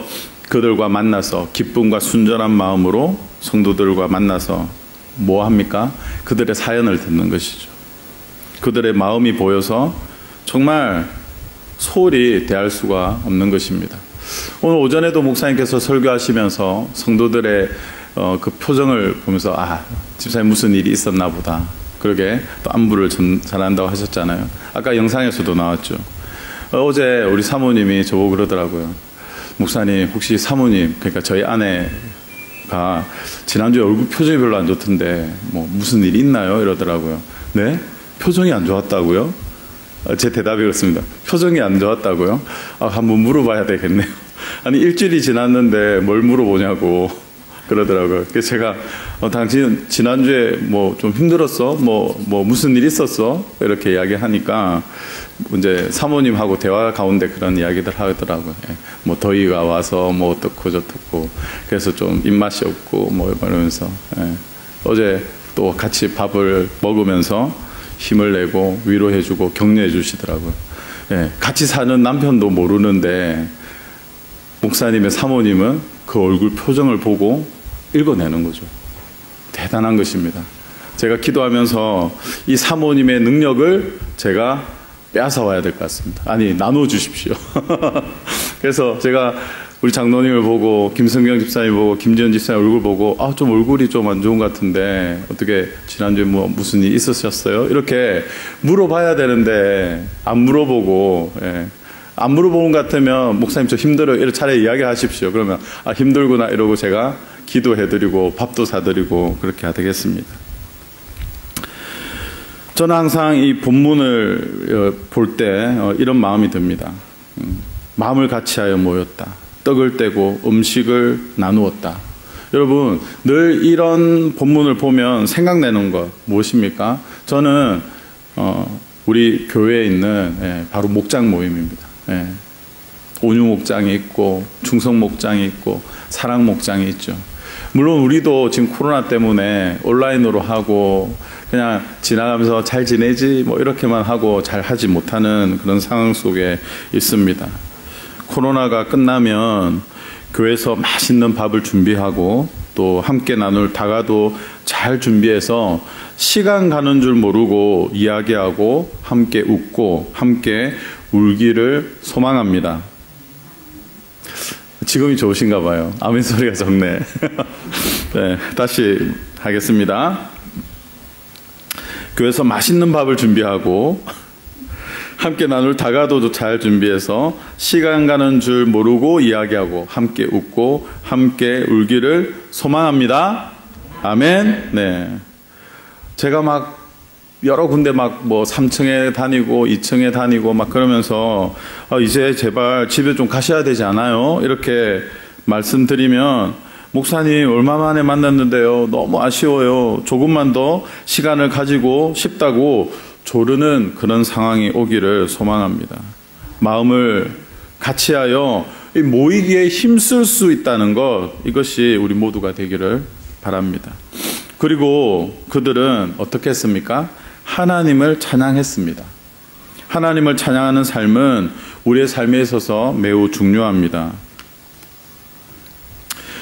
그들과 만나서 기쁨과 순전한 마음으로 성도들과 만나서 뭐 합니까? 그들의 사연을 듣는 것이죠. 그들의 마음이 보여서 정말 소홀히 대할 수가 없는 것입니다. 오늘 오전에도 목사님께서 설교하시면서 성도들의 그 표정을 보면서 집사님 무슨 일이 있었나 보다. 그러게 또 안부를 전한다고 하셨잖아요. 아까 영상에서도 나왔죠. 어제 우리 사모님이 저보고 그러더라고요. 목사님 혹시 사모님, 그러니까 저희 아내가 지난주에 얼굴 표정이 별로 안 좋던데 뭐 무슨 일이 있나요? 이러더라고요. 네? 표정이 안 좋았다고요? 제 대답이 그렇습니다. 표정이 안 좋았다고요? 한번 물어봐야 되겠네요. 아니 일주일이 지났는데 뭘 물어보냐고 그러더라고요. 그래서 제가 당신 지난주에 뭐 좀 힘들었어? 뭐 무슨 일 있었어? 이렇게 이야기하니까 이제 사모님하고 대화 가운데 그런 이야기들 하더라고요. 뭐 더위가 와서 뭐 어떻고 저떻고 그래서 좀 입맛이 없고 뭐 이러면서 어제 또 같이 밥을 먹으면서 힘을 내고 위로해주고 격려해 주시더라고요. 같이 사는 남편도 모르는데 목사님의 사모님은 그 얼굴 표정을 보고 읽어내는 거죠. 대단한 것입니다. 제가 기도하면서 이 사모님의 능력을 제가 빼앗아와야 될 것 같습니다. 아니 나눠주십시오. 그래서 제가 우리 장로님을 보고 김성경 집사님 보고 김지현 집사님 얼굴 보고 좀 얼굴이 좀 안 좋은 것 같은데 어떻게 지난주에 뭐 무슨 일 있으셨어요? 이렇게 물어봐야 되는데 안 물어보고 안 물어보는 것 같으면 목사님 저 힘들어요 이렇게 차라리 이야기하십시오. 그러면 힘들구나 이러고 제가 기도해드리고 밥도 사드리고 그렇게 되겠습니다. 저는 항상 이 본문을 볼 때 이런 마음이 듭니다. 마음을 같이하여 모였다. 떡을 떼고 음식을 나누었다. 여러분, 늘 이런 본문을 보면 생각나는 것 무엇입니까? 저는 우리 교회에 있는 바로 목장 모임입니다. 온유 목장이 있고 충성 목장이 있고 사랑 목장이 있죠. 물론 우리도 지금 코로나 때문에 온라인으로 하고 그냥 지나가면서 잘 지내지 뭐 이렇게만 하고 잘 하지 못하는 그런 상황 속에 있습니다. 코로나가 끝나면 교회에서 맛있는 밥을 준비하고 또 함께 나눌 다가도 잘 준비해서 시간 가는 줄 모르고 이야기하고 함께 웃고 함께 울기를 소망합니다. 지금이 좋으신가 봐요. 아멘 소리가 적네. 네, 다시 하겠습니다. 교회에서 맛있는 밥을 준비하고 함께 나눌 다가도도 잘 준비해서 시간 가는 줄 모르고 이야기하고 함께 웃고 함께 울기를 소망합니다. 아멘. 네. 제가 막 여러 군데 막 뭐 3층에 다니고 2층에 다니고 막 그러면서 이제 제발 집에 좀 가셔야 되지 않아요? 이렇게 말씀드리면 목사님 얼마 만에 만났는데요. 너무 아쉬워요. 조금만 더 시간을 가지고 싶다고 조르는 그런 상황이 오기를 소망합니다. 마음을 같이하여 모이기에 힘쓸 수 있다는 것, 이것이 우리 모두가 되기를 바랍니다. 그리고 그들은 어떻게 했습니까? 하나님을 찬양했습니다. 하나님을 찬양하는 삶은 우리의 삶에 있어서 매우 중요합니다.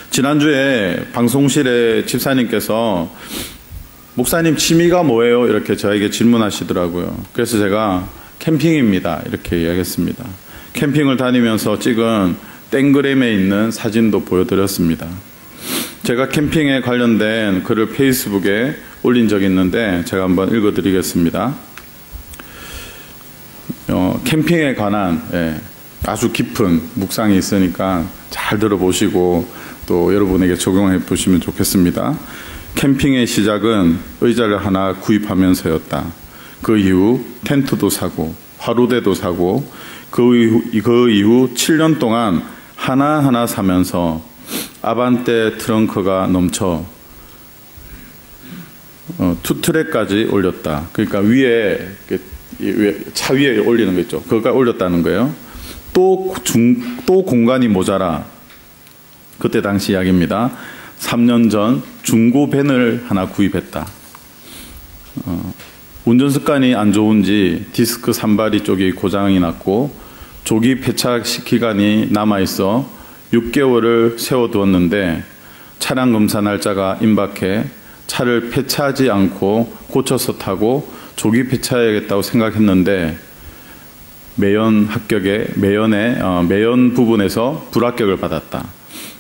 지난주에 방송실에 집사님께서 목사님 취미가 뭐예요? 이렇게 저에게 질문하시더라고요. 그래서 제가 캠핑입니다. 이렇게 이야기했습니다. 캠핑을 다니면서 찍은 땡그램에 있는 사진도 보여드렸습니다. 제가 캠핑에 관련된 글을 페이스북에 올린 적이 있는데 제가 한번 읽어드리겠습니다. 캠핑에 관한 아주 깊은 묵상이 있으니까 잘 들어보시고 또 여러분에게 적용해 보시면 좋겠습니다. 캠핑의 시작은 의자를 하나 구입하면서였다. 그 이후 텐트도 사고 화로대도 사고 그 이후 7년 동안 하나하나 사면서 아반떼 트렁크가 넘쳐 투트랙까지 올렸다. 그러니까 위에 차 위에 올리는 거 있죠. 그거까지 올렸다는 거예요. 또 공간이 모자라. 그때 당시 이야기입니다. 3년 전 중고 밴을 하나 구입했다. 운전 습관이 안 좋은지 디스크 산발이 쪽이 고장이 났고 조기 폐차 기간이 남아있어 6개월을 세워두었는데 차량 검사 날짜가 임박해 차를 폐차하지 않고 고쳐서 타고 조기 폐차해야겠다고 생각했는데 매연 부분에서 불합격을 받았다.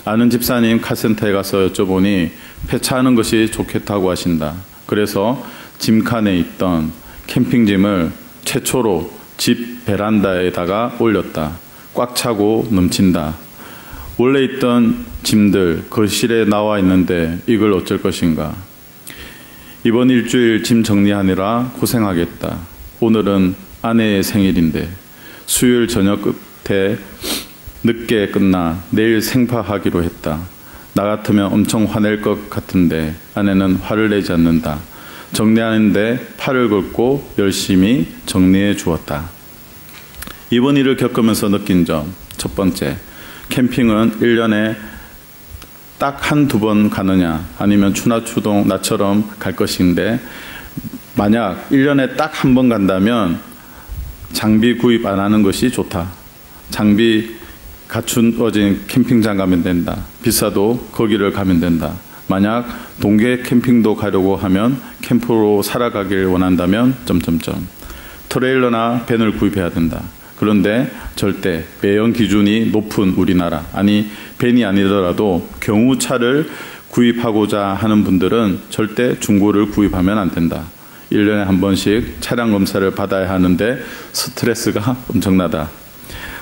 아는 집사님 카센터에 가서 여쭤보니 폐차하는 것이 좋겠다고 하신다. 그래서 짐칸에 있던 캠핑짐을 최초로 집 베란다에다가 올렸다. 꽉 차고 넘친다. 원래 있던 짐들 거실에 나와 있는데 이걸 어쩔 것인가. 이번 일주일 짐 정리하느라 고생하겠다. 오늘은 아내의 생일인데 수요일 저녁 끝에 늦게 끝나 내일 생파하기로 했다. 나 같으면 엄청 화낼 것 같은데 아내는 화를 내지 않는다. 정리하는데 팔을 걷고 열심히 정리해 주었다. 이번 일을 겪으면서 느낀 점, 첫 번째, 캠핑은 1년에 딱 한두 번 가느냐 아니면 추나추동 나처럼 갈 것인데 만약 1년에 딱 한 번 간다면 장비 구입 안 하는 것이 좋다. 장비 갖춘어진 캠핑장 가면 된다. 비싸도 거기를 가면 된다. 만약 동계 캠핑도 가려고 하면 캠프로 살아가길 원한다면 트레일러나 밴을 구입해야 된다. 그런데 절대 매연 기준이 높은 우리나라, 아니 밴이 아니더라도 경우차를 구입하고자 하는 분들은 절대 중고를 구입하면 안 된다. 1년에 한 번씩 차량 검사를 받아야 하는데 스트레스가 엄청나다.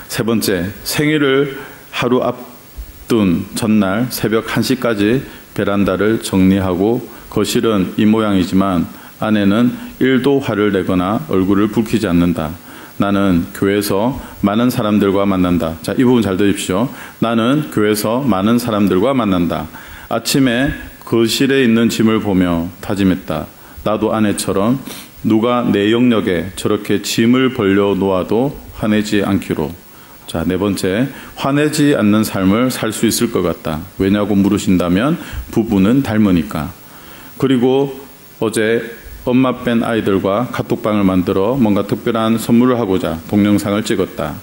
세 번째, 생일을 하루 앞둔 전날 새벽 1시까지 베란다를 정리하고 거실은 이 모양이지만 아내는 1도 화를 내거나 얼굴을 붉히지 않는다. 나는 교회에서 많은 사람들과 만난다. 자, 이 부분 잘 들으십시오. 나는 교회에서 많은 사람들과 만난다. 아침에 거실에 있는 짐을 보며 다짐했다. 나도 아내처럼 누가 내 영역에 저렇게 짐을 벌려 놓아도 화내지 않기로. 자, 네 번째, 화내지 않는 삶을 살 수 있을 것 같다. 왜냐고 물으신다면 부부는 닮으니까. 그리고 어제 엄마 뺀 아이들과 카톡방을 만들어 뭔가 특별한 선물을 하고자 동영상을 찍었다.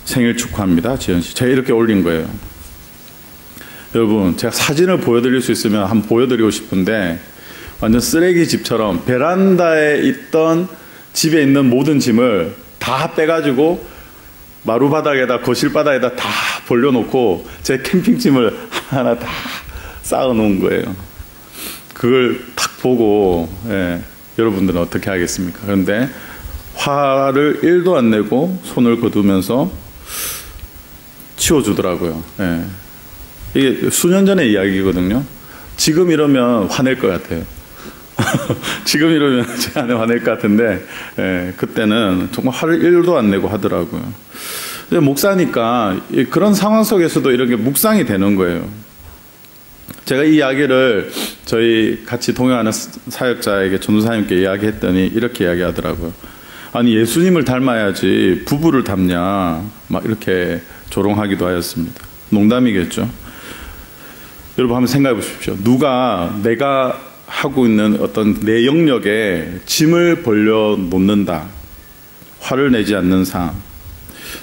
생일 축하합니다, 지연씨. 제가 이렇게 올린 거예요. 여러분, 제가 사진을 보여드릴 수 있으면 한번 보여드리고 싶은데 완전 쓰레기 집처럼 베란다에 있던 집에 있는 모든 짐을 다 빼가지고 마루바닥에다 거실바닥에다 다 벌려놓고 제 캠핑짐을 하나하나 다 쌓아놓은 거예요. 그걸 딱 보고 여러분들은 어떻게 하겠습니까? 그런데 화를 1도 안 내고 손을 거두면서 치워주더라고요. 이게 수년 전의 이야기거든요. 지금 이러면 화낼 것 같아요. 지금 이러면 제 아내 화낼 것 같은데 그때는 정말 화를 1도 안 내고 하더라고요. 근데 목사니까 그런 상황 속에서도 이렇게 묵상이 되는 거예요. 제가 이 이야기를 저희 같이 동행하는 사역자에게 전도사님께 이야기했더니 이렇게 이야기하더라고요. 아니, 예수님을 닮아야지 부부를 닮냐, 막 이렇게 조롱하기도 하였습니다. 농담이겠죠. 여러분 한번 생각해 보십시오. 누가 내가 하고 있는 어떤 내 영역에 짐을 벌려 놓는다, 화를 내지 않는 삶.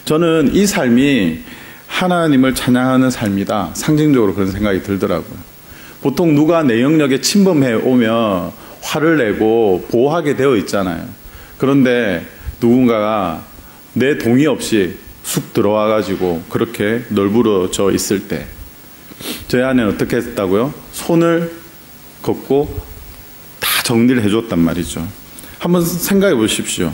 저는 이 삶이 하나님을 찬양하는 삶이다, 상징적으로 그런 생각이 들더라고요. 보통 누가 내 영역에 침범해 오면 화를 내고 보호하게 되어 있잖아요. 그런데 누군가가 내 동의 없이 쑥 들어와 가지고 그렇게 널브러져 있을 때 저희 아내는 어떻게 했다고요? 손을 걷고 다 정리를 해줬단 말이죠. 한번 생각해 보십시오.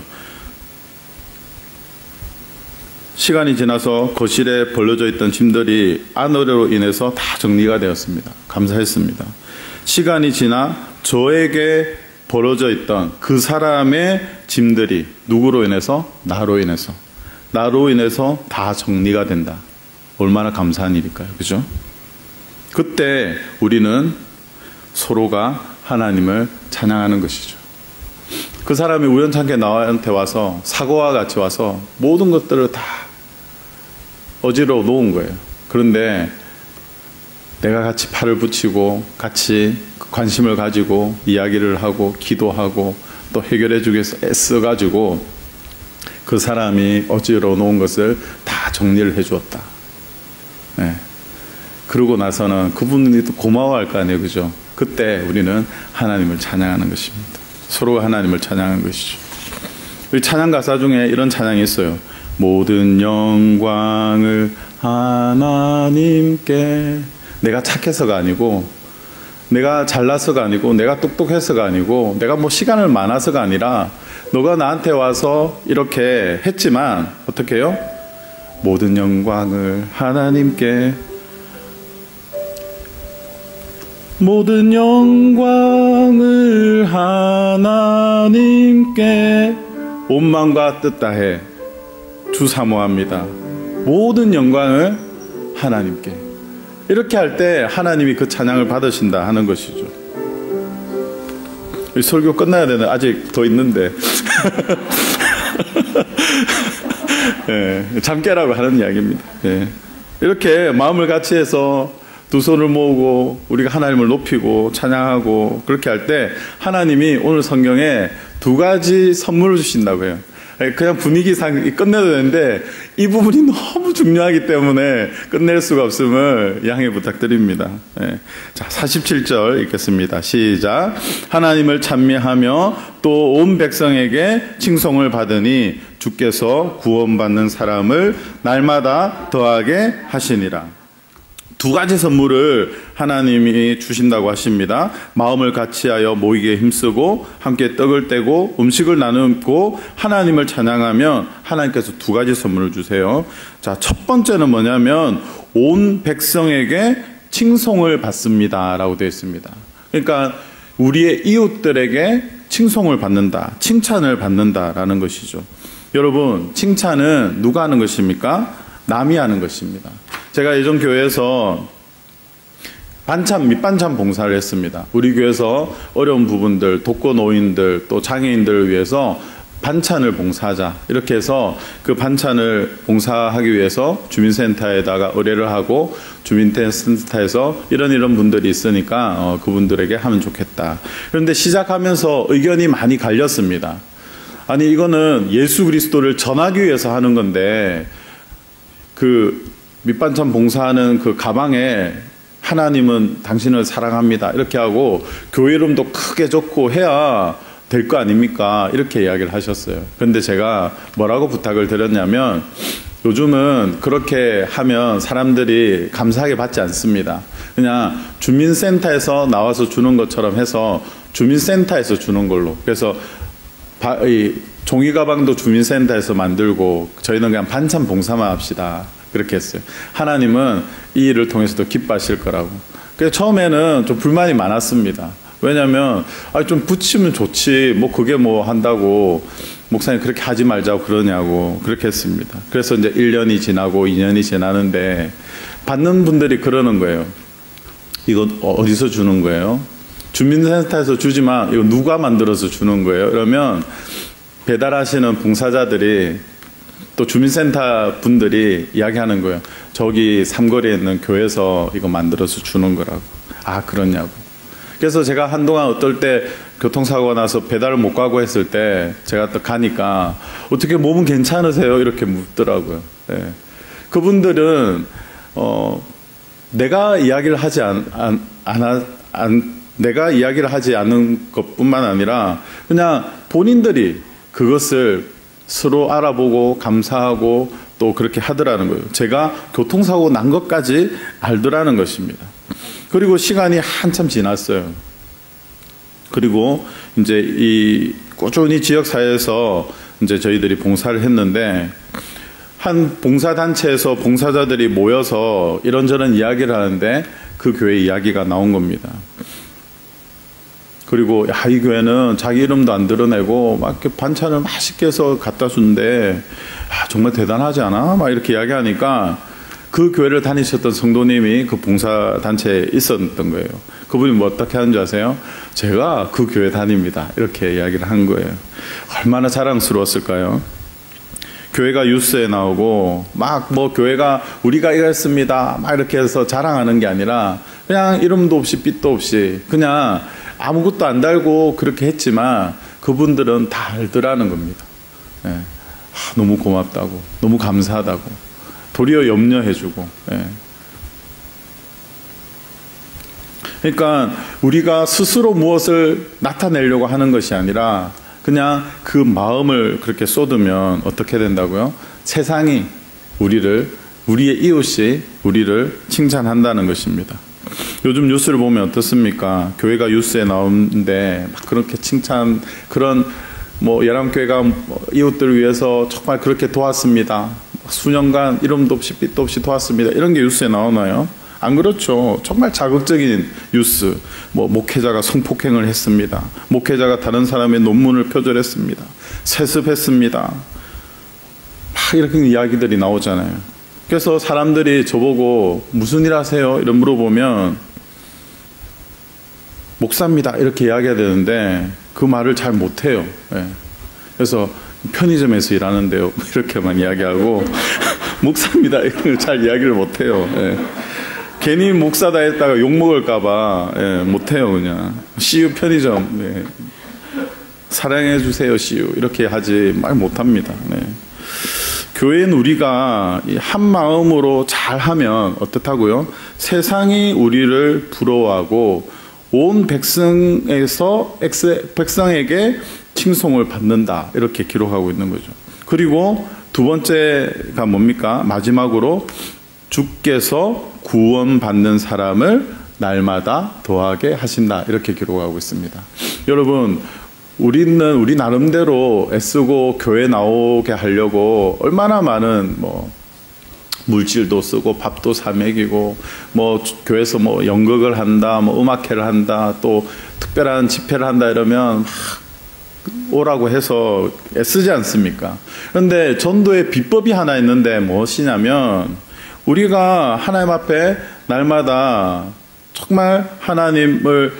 시간이 지나서 거실에 벌려져 있던 짐들이 아내로 인해서 다 정리가 되었습니다. 감사했습니다. 시간이 지나 저에게 벌어져 있던 그 사람의 짐들이 누구로 인해서? 나로 인해서 다 정리가 된다. 얼마나 감사한 일일까요? 그죠? 그때 우리는 서로가 하나님을 찬양하는 것이죠. 그 사람이 우연찮게 나한테 와서 사고와 같이 와서 모든 것들을 다 어지러워 놓은 거예요. 그런데 내가 같이 팔을 붙이고 같이 관심을 가지고 이야기를 하고 기도하고 또 해결해 주기 위해서 애써가지고 그 사람이 어지러워 놓은 것을 다 정리를 해 주었다. 그러고 나서는 그분이 또 고마워할 거 아니에요. 그죠? 그때 우리는 하나님을 찬양하는 것입니다. 서로가 하나님을 찬양하는 것이죠. 우리 찬양 가사 중에 이런 찬양이 있어요. 모든 영광을 하나님께. 내가 착해서가 아니고, 내가 잘나서가 아니고, 내가 똑똑해서가 아니고, 내가 뭐 시간을 많아서가 아니라 너가 나한테 와서 이렇게 했지만 어떻게 해요? 모든 영광을 하나님께, 모든 영광을 하나님께 온 마음과 뜻 다해 주 사모합니다. 모든 영광을 하나님께. 이렇게 할 때 하나님이 그 찬양을 받으신다 하는 것이죠. 설교 끝나야 되는데 아직 더 있는데 잠 깨라고 하는 이야기입니다. 이렇게 마음을 같이 해서 두 손을 모으고 우리가 하나님을 높이고 찬양하고 그렇게 할 때 하나님이 오늘 성경에 두 가지 선물을 주신다고 해요. 그냥 분위기상 끝내도 되는데 이 부분이 너무 중요하기 때문에 끝낼 수가 없음을 양해 부탁드립니다. 자, 47절 읽겠습니다. 시작. 하나님을 찬미하며 또 온 백성에게 칭송을 받으니 주께서 구원받는 사람을 날마다 더하게 하시니라. 두 가지 선물을 하나님이 주신다고 하십니다. 마음을 같이하여 모이게 힘쓰고 함께 떡을 떼고 음식을 나누고 하나님을 찬양하면 하나님께서 두 가지 선물을 주세요. 자, 첫 번째는 뭐냐면 온 백성에게 칭송을 받습니다 라고 되어 있습니다. 그러니까 우리의 이웃들에게 칭송을 받는다, 칭찬을 받는다라는 것이죠. 여러분, 칭찬은 누가 하는 것입니까? 남이 하는 것입니다. 제가 예전 교회에서 밑반찬 봉사를 했습니다. 우리 교회에서 어려운 부분들, 독거노인들, 또 장애인들을 위해서 반찬을 봉사하자. 이렇게 해서 그 반찬을 봉사하기 위해서 주민센터에다가 의뢰를 하고 주민센터에서 이런 분들이 있으니까 그분들에게 하면 좋겠다. 그런데 시작하면서 의견이 많이 갈렸습니다. 아니, 이거는 예수 그리스도를 전하기 위해서 하는 건데 그 밑반찬 봉사하는 그 가방에 하나님은 당신을 사랑합니다 이렇게 하고 교회 이름도 크게 적고 해야 될 거 아닙니까? 이렇게 이야기를 하셨어요. 그런데 제가 뭐라고 부탁을 드렸냐면 요즘은 그렇게 하면 사람들이 감사하게 받지 않습니다. 그냥 주민센터에서 나와서 주는 것처럼 해서 주민센터에서 주는 걸로. 그래서 이 종이 가방도 주민센터에서 만들고 저희는 그냥 반찬 봉사만 합시다. 그렇게 했어요. 하나님은 이 일을 통해서도 기뻐하실 거라고. 그래서 처음에는 좀 불만이 많았습니다. 왜냐면 좀 붙이면 좋지 뭐 그게 뭐 한다고 목사님 그렇게 하지 말자고 그러냐고 그렇게 했습니다. 그래서 이제 1년이 지나고 2년이 지나는데 받는 분들이 그러는 거예요. 이거 어디서 주는 거예요? 주민센터에서 주지만 이거 누가 만들어서 주는 거예요? 그러면 배달하시는 봉사자들이 또 주민센터 분들이 이야기하는 거예요. 저기 삼거리에 있는 교회에서 이거 만들어서 주는 거라고. 아, 그러냐고. 그래서 제가 한동안 어떨 때 교통사고가 나서 배달을 못 가고 했을 때 제가 또 가니까 어떻게 몸은 괜찮으세요? 이렇게 묻더라고요. 네. 그분들은 내가 이야기를 하지 내가 이야기를 하지 않은 것뿐만 아니라 그냥 본인들이 그것을 서로 알아보고 감사하고 또 그렇게 하더라는 거예요. 제가 교통사고 난 것까지 알더라는 것입니다. 그리고 시간이 한참 지났어요. 그리고 이제 이 꾸준히 지역사회에서 이제 저희들이 봉사를 했는데 한 봉사단체에서 봉사자들이 모여서 이런저런 이야기를 하는데 그 교회 이야기가 나온 겁니다. 그리고 이 교회는 자기 이름도 안 드러내고 막 이렇게 반찬을 맛있게 해서 갖다 주는데 정말 대단하지 않아? 막 이렇게 이야기하니까 그 교회를 다니셨던 성도님이 그 봉사단체에 있었던 거예요. 그분이 뭐 어떻게 하는지 아세요? 제가 그 교회 다닙니다. 이렇게 이야기를 한 거예요. 얼마나 자랑스러웠을까요? 교회가 뉴스에 나오고 막 뭐 교회가 우리가 이거 했습니다. 막 이렇게 해서 자랑하는 게 아니라 그냥 이름도 없이 빛도 없이 그냥 아무것도 안 달고 그렇게 했지만 그분들은 다 알더라는 겁니다. 예. 너무 고맙다고, 너무 감사하다고, 도리어 염려해주고. 예. 그러니까 우리가 스스로 무엇을 나타내려고 하는 것이 아니라 그냥 그 마음을 그렇게 쏟으면 어떻게 된다고요? 세상이 우리의 이웃이 우리를 칭찬한다는 것입니다. 요즘 뉴스를 보면 어떻습니까? 교회가 뉴스에 나오는데 막 그렇게 그런 뭐 예람교회가 이웃들을 위해서 정말 그렇게 도왔습니다. 수년간 이름도 없이 빛도 없이 도왔습니다. 이런 게 뉴스에 나오나요? 안 그렇죠. 정말 자극적인 뉴스. 뭐 목회자가 성폭행을 했습니다. 목회자가 다른 사람의 논문을 표절했습니다. 세습했습니다. 막 이렇게 이야기들이 나오잖아요. 그래서 사람들이 저보고 무슨 일 하세요? 이런 물어보면 목사입니다. 이렇게 이야기해야 되는데 그 말을 잘 못해요. 예. 그래서 편의점에서 일하는데요. 이렇게만 이야기하고 목사입니다. 이런 걸 잘 이야기를 못해요. 예. 괜히 목사다 했다가 욕먹을까봐 예, 못해요. 그냥 CU 편의점 예. 사랑해주세요 CU 이렇게 하지 말 못합니다. 네. 교회는 우리가 한 마음으로 잘하면 어떻다고요? 세상이 우리를 부러워하고 온 백성에게 칭송을 받는다 이렇게 기록하고 있는 거죠. 그리고 두 번째가 뭡니까? 마지막으로 주께서 구원받는 사람을 날마다 더하게 하신다 이렇게 기록하고 있습니다. 여러분 우리는 우리 나름대로 애쓰고 교회 나오게 하려고 얼마나 많은 뭐 물질도 쓰고 밥도 사 먹이고 뭐 교회에서 뭐 연극을 한다 뭐 음악회를 한다 또 특별한 집회를 한다 이러면 막 오라고 해서 애쓰지 않습니까? 그런데 전도의 비법이 하나 있는데 무엇이냐면 우리가 하나님 앞에 날마다 정말 하나님을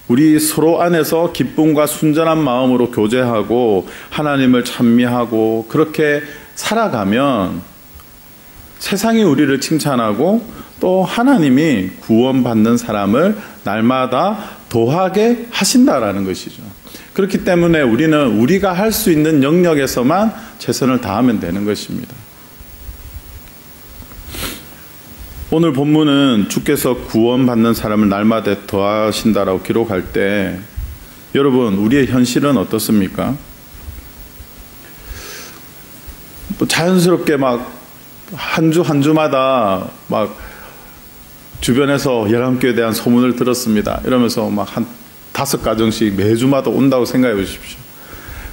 우리 서로 안에서 기쁨과 순전한 마음으로 교제하고 하나님을 찬미하고 그렇게 살아가면 세상이 우리를 칭찬하고 또 하나님이 구원받는 사람을 날마다 도하게 하신다라는 것이죠. 그렇기 때문에 우리는 우리가 할 수 있는 영역에서만 최선을 다하면 되는 것입니다. 오늘 본문은 주께서 구원받는 사람을 날마다 더하신다라고 기록할 때 여러분 우리의 현실은 어떻습니까? 또 자연스럽게 막 한 주 한 주마다 막 주변에서 열람교회에 대한 소문을 들었습니다. 이러면서 막 한 5가정씩 매주마다 온다고 생각해 보십시오.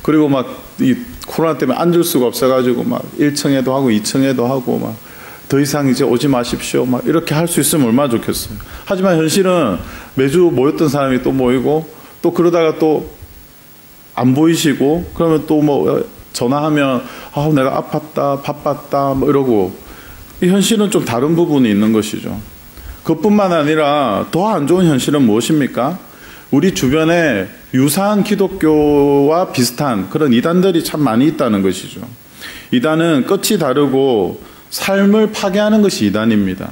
그리고 막 이 코로나 때문에 앉을 수가 없어가지고 막 1층에도 하고 2층에도 하고 막 더 이상 이제 오지 마십시오. 막 이렇게 할 수 있으면 얼마나 좋겠어요. 하지만 현실은 매주 모였던 사람이 또 모이고 또 그러다가 또 안 보이시고 그러면 또 뭐 전화하면 아 내가 아팠다 바빴다 뭐 이러고 이 현실은 좀 다른 부분이 있는 것이죠. 그것뿐만 아니라 더 안 좋은 현실은 무엇입니까? 우리 주변에 유사한 기독교와 비슷한 그런 이단들이 참 많이 있다는 것이죠. 이단은 끝이 다르고 삶을 파괴하는 것이 이단입니다.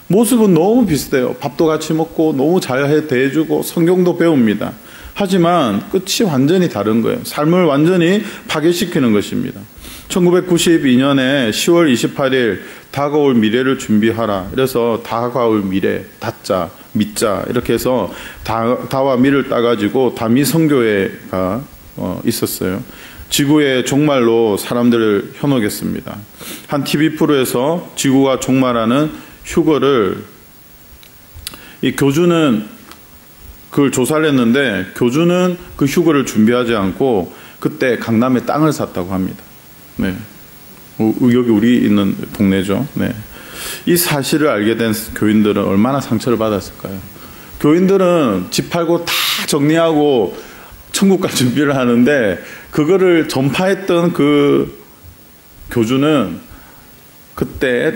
모습은 너무 비슷해요. 밥도 같이 먹고 너무 잘 대해주고 성경도 배웁니다. 하지만 끝이 완전히 다른 거예요. 삶을 완전히 파괴시키는 것입니다. 1992년에 10월 28일 다가올 미래를 준비하라. 그래서 다가올 미래, 다자, 미자 이렇게 해서 다와 미를 따가지고 다미 선교회가 있었어요. 지구의 종말로 사람들을 현혹했습니다. 한 TV 프로에서 지구가 종말하는 휴거를 이 교주는 그걸 조사를 했는데 교주는 그 휴거를 준비하지 않고 그때 강남에 땅을 샀다고 합니다. 네. 여기 우리 있는 동네죠. 네. 이 사실을 알게 된 교인들은 얼마나 상처를 받았을까요? 교인들은 집 팔고 다 정리하고 천국 갈 준비를 하는데 그거를 전파했던 그 교주는 그때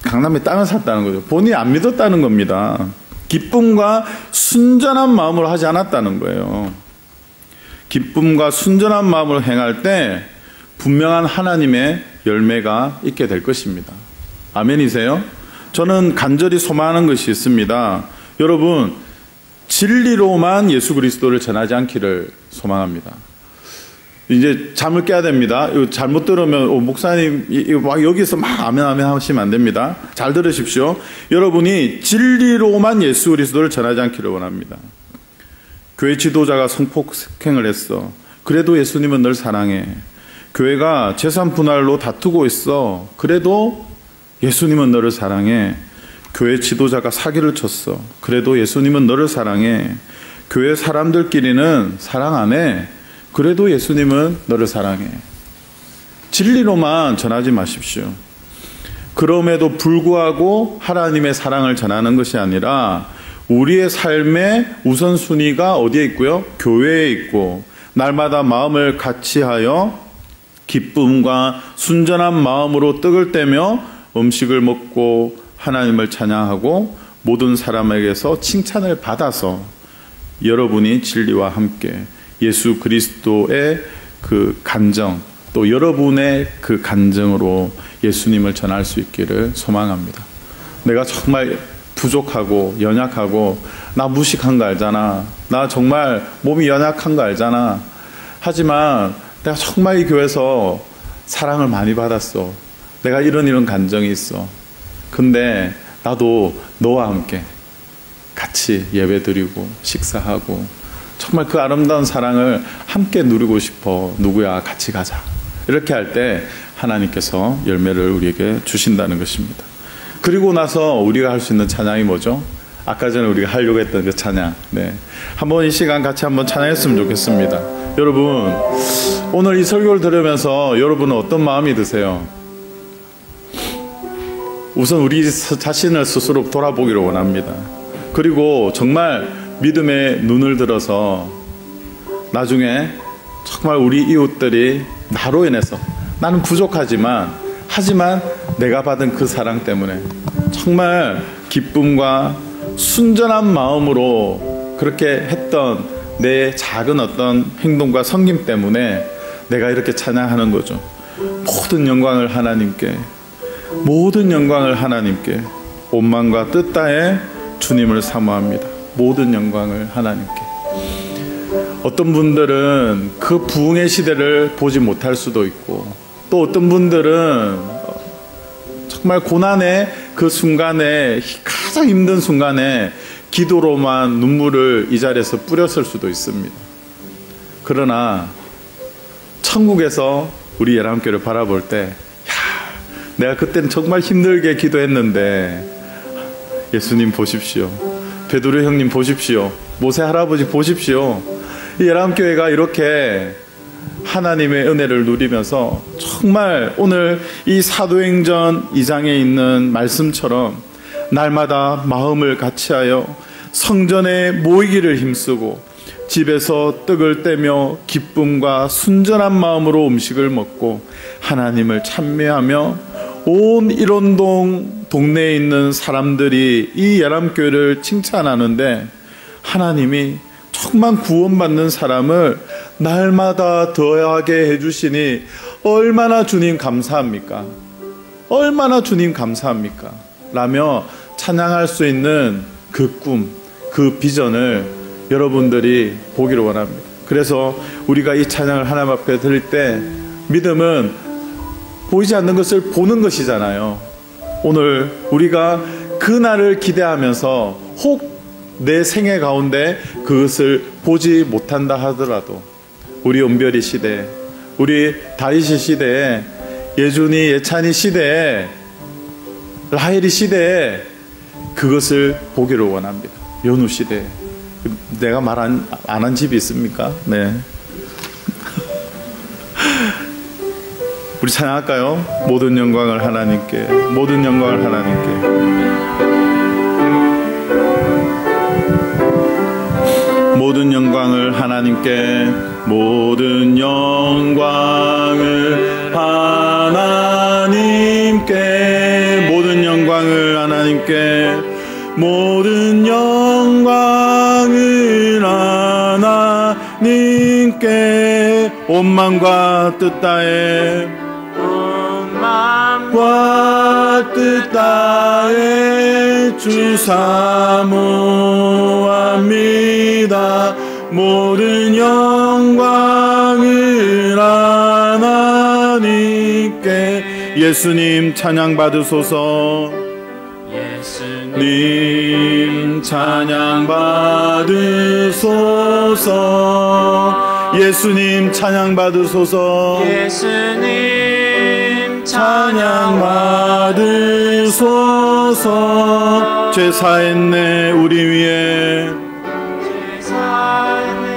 강남에 땅을 샀다는 거죠. 본인이 안 믿었다는 겁니다. 기쁨과 순전한 마음으로 하지 않았다는 거예요. 기쁨과 순전한 마음으로 행할 때 분명한 하나님의 열매가 있게 될 것입니다. 아멘이세요? 저는 간절히 소망하는 것이 있습니다. 여러분, 진리로만 예수 그리스도를 전하지 않기를 소망합니다. 이제 잠을 깨야 됩니다. 이거 잘못 들으면 목사님 막 여기서 막 아멘 하시면 안 됩니다. 잘 들으십시오. 여러분이 진리로만 예수 그리스도를 전하지 않기를 원합니다. 교회 지도자가 성폭행을 했어. 그래도 예수님은 널 사랑해. 교회가 재산 분할로 다투고 있어. 그래도 예수님은 너를 사랑해. 교회 지도자가 사기를 쳤어. 그래도 예수님은 너를 사랑해. 교회 사람들끼리는 사랑 안 해. 그래도 예수님은 너를 사랑해. 진리로만 전하지 마십시오. 그럼에도 불구하고 하나님의 사랑을 전하는 것이 아니라 우리의 삶의 우선순위가 어디에 있고요? 교회에 있고 날마다 마음을 같이하여 기쁨과 순전한 마음으로 떡을 떼며 음식을 먹고 하나님을 찬양하고 모든 사람에게서 칭찬을 받아서 여러분이 진리와 함께 예수 그리스도의 그 간정 또 여러분의 그 간정으로 예수님을 전할 수 있기를 소망합니다. 내가 정말 부족하고 연약하고 나 무식한 거 알잖아. 나 정말 몸이 연약한 거 알잖아. 하지만 내가 정말 이 교회에서 사랑을 많이 받았어. 내가 이런 간정이 있어. 근데 나도 너와 함께 같이 예배드리고 식사하고 정말 그 아름다운 사랑을 함께 누리고 싶어. 누구야 같이 가자. 이렇게 할 때 하나님께서 열매를 우리에게 주신다는 것입니다. 그리고 나서 우리가 할 수 있는 찬양이 뭐죠? 아까 전에 우리가 하려고 했던 그 찬양. 네. 한번 이 시간 같이 한번 찬양했으면 좋겠습니다. 여러분, 오늘 이 설교를 들으면서 여러분은 어떤 마음이 드세요? 우선 우리 자신을 스스로 돌아보기를 원합니다. 그리고 정말 믿음의 눈을 들어서 나중에 정말 우리 이웃들이 나로 인해서 나는 부족하지만 하지만 내가 받은 그 사랑 때문에 정말 기쁨과 순전한 마음으로 그렇게 했던 내 작은 어떤 행동과 섬김 때문에 내가 이렇게 찬양하는 거죠. 모든 영광을 하나님께, 모든 영광을 하나님께, 온 마음과 뜻 다해 주님을 사모합니다. 모든 영광을 하나님께. 어떤 분들은 그 부흥의 시대를 보지 못할 수도 있고, 또 어떤 분들은 정말 고난의 그 순간에, 가장 힘든 순간에 기도로만 눈물을 이 자리에서 뿌렸을 수도 있습니다. 그러나 천국에서 우리 예람교회를 바라볼 때, 야, 내가 그때는 정말 힘들게 기도했는데 예수님 보십시오, 베드로 형님 보십시오, 모세 할아버지 보십시오, 이 예람교회가 이렇게 하나님의 은혜를 누리면서 정말 오늘 이 사도행전 2장에 있는 말씀처럼 날마다 마음을 같이하여 성전에 모이기를 힘쓰고 집에서 떡을 떼며 기쁨과 순전한 마음으로 음식을 먹고 하나님을 찬미하며 온 일원동 동네에 있는 사람들이 이 예람교회를 칭찬하는데, 하나님이 정말 구원받는 사람을 날마다 더하게 해주시니 얼마나 주님 감사합니까? 얼마나 주님 감사합니까? 라며 찬양할 수 있는 그 꿈, 그 비전을 여러분들이 보기를 원합니다. 그래서 우리가 이 찬양을 하나님 앞에 드릴 때 믿음은 보이지 않는 것을 보는 것이잖아요. 오늘 우리가 그날을 기대하면서 혹 내 생애 가운데 그것을 보지 못한다 하더라도 우리 은별이 시대, 우리 다윗의 시대에, 예준이 예찬이 시대에, 라헬이 시대에 그것을 보기를 원합니다. 연우 시대에. 내가 말 안 한 집이 있습니까? 네. 우리 찬양할까요? 모든 영광을 하나님께, 모든 영광을 하나님께. 모든 영광을 하나님께, 모든 영광을 하나님께, 모든 영광을 하나님께, 모든 영광을 하나님께, 온 마음과 뜻 다해, 온 마음과 뜻 다해 주 사모합니다. 모든 영광을 하나님께. 예수님 찬양 받으소서. 예수님 찬양 받으소서. 예수님 찬양 받으소서. 예수님 찬양 받으소서. 죄 사했네 우리 위에, 죄 사했네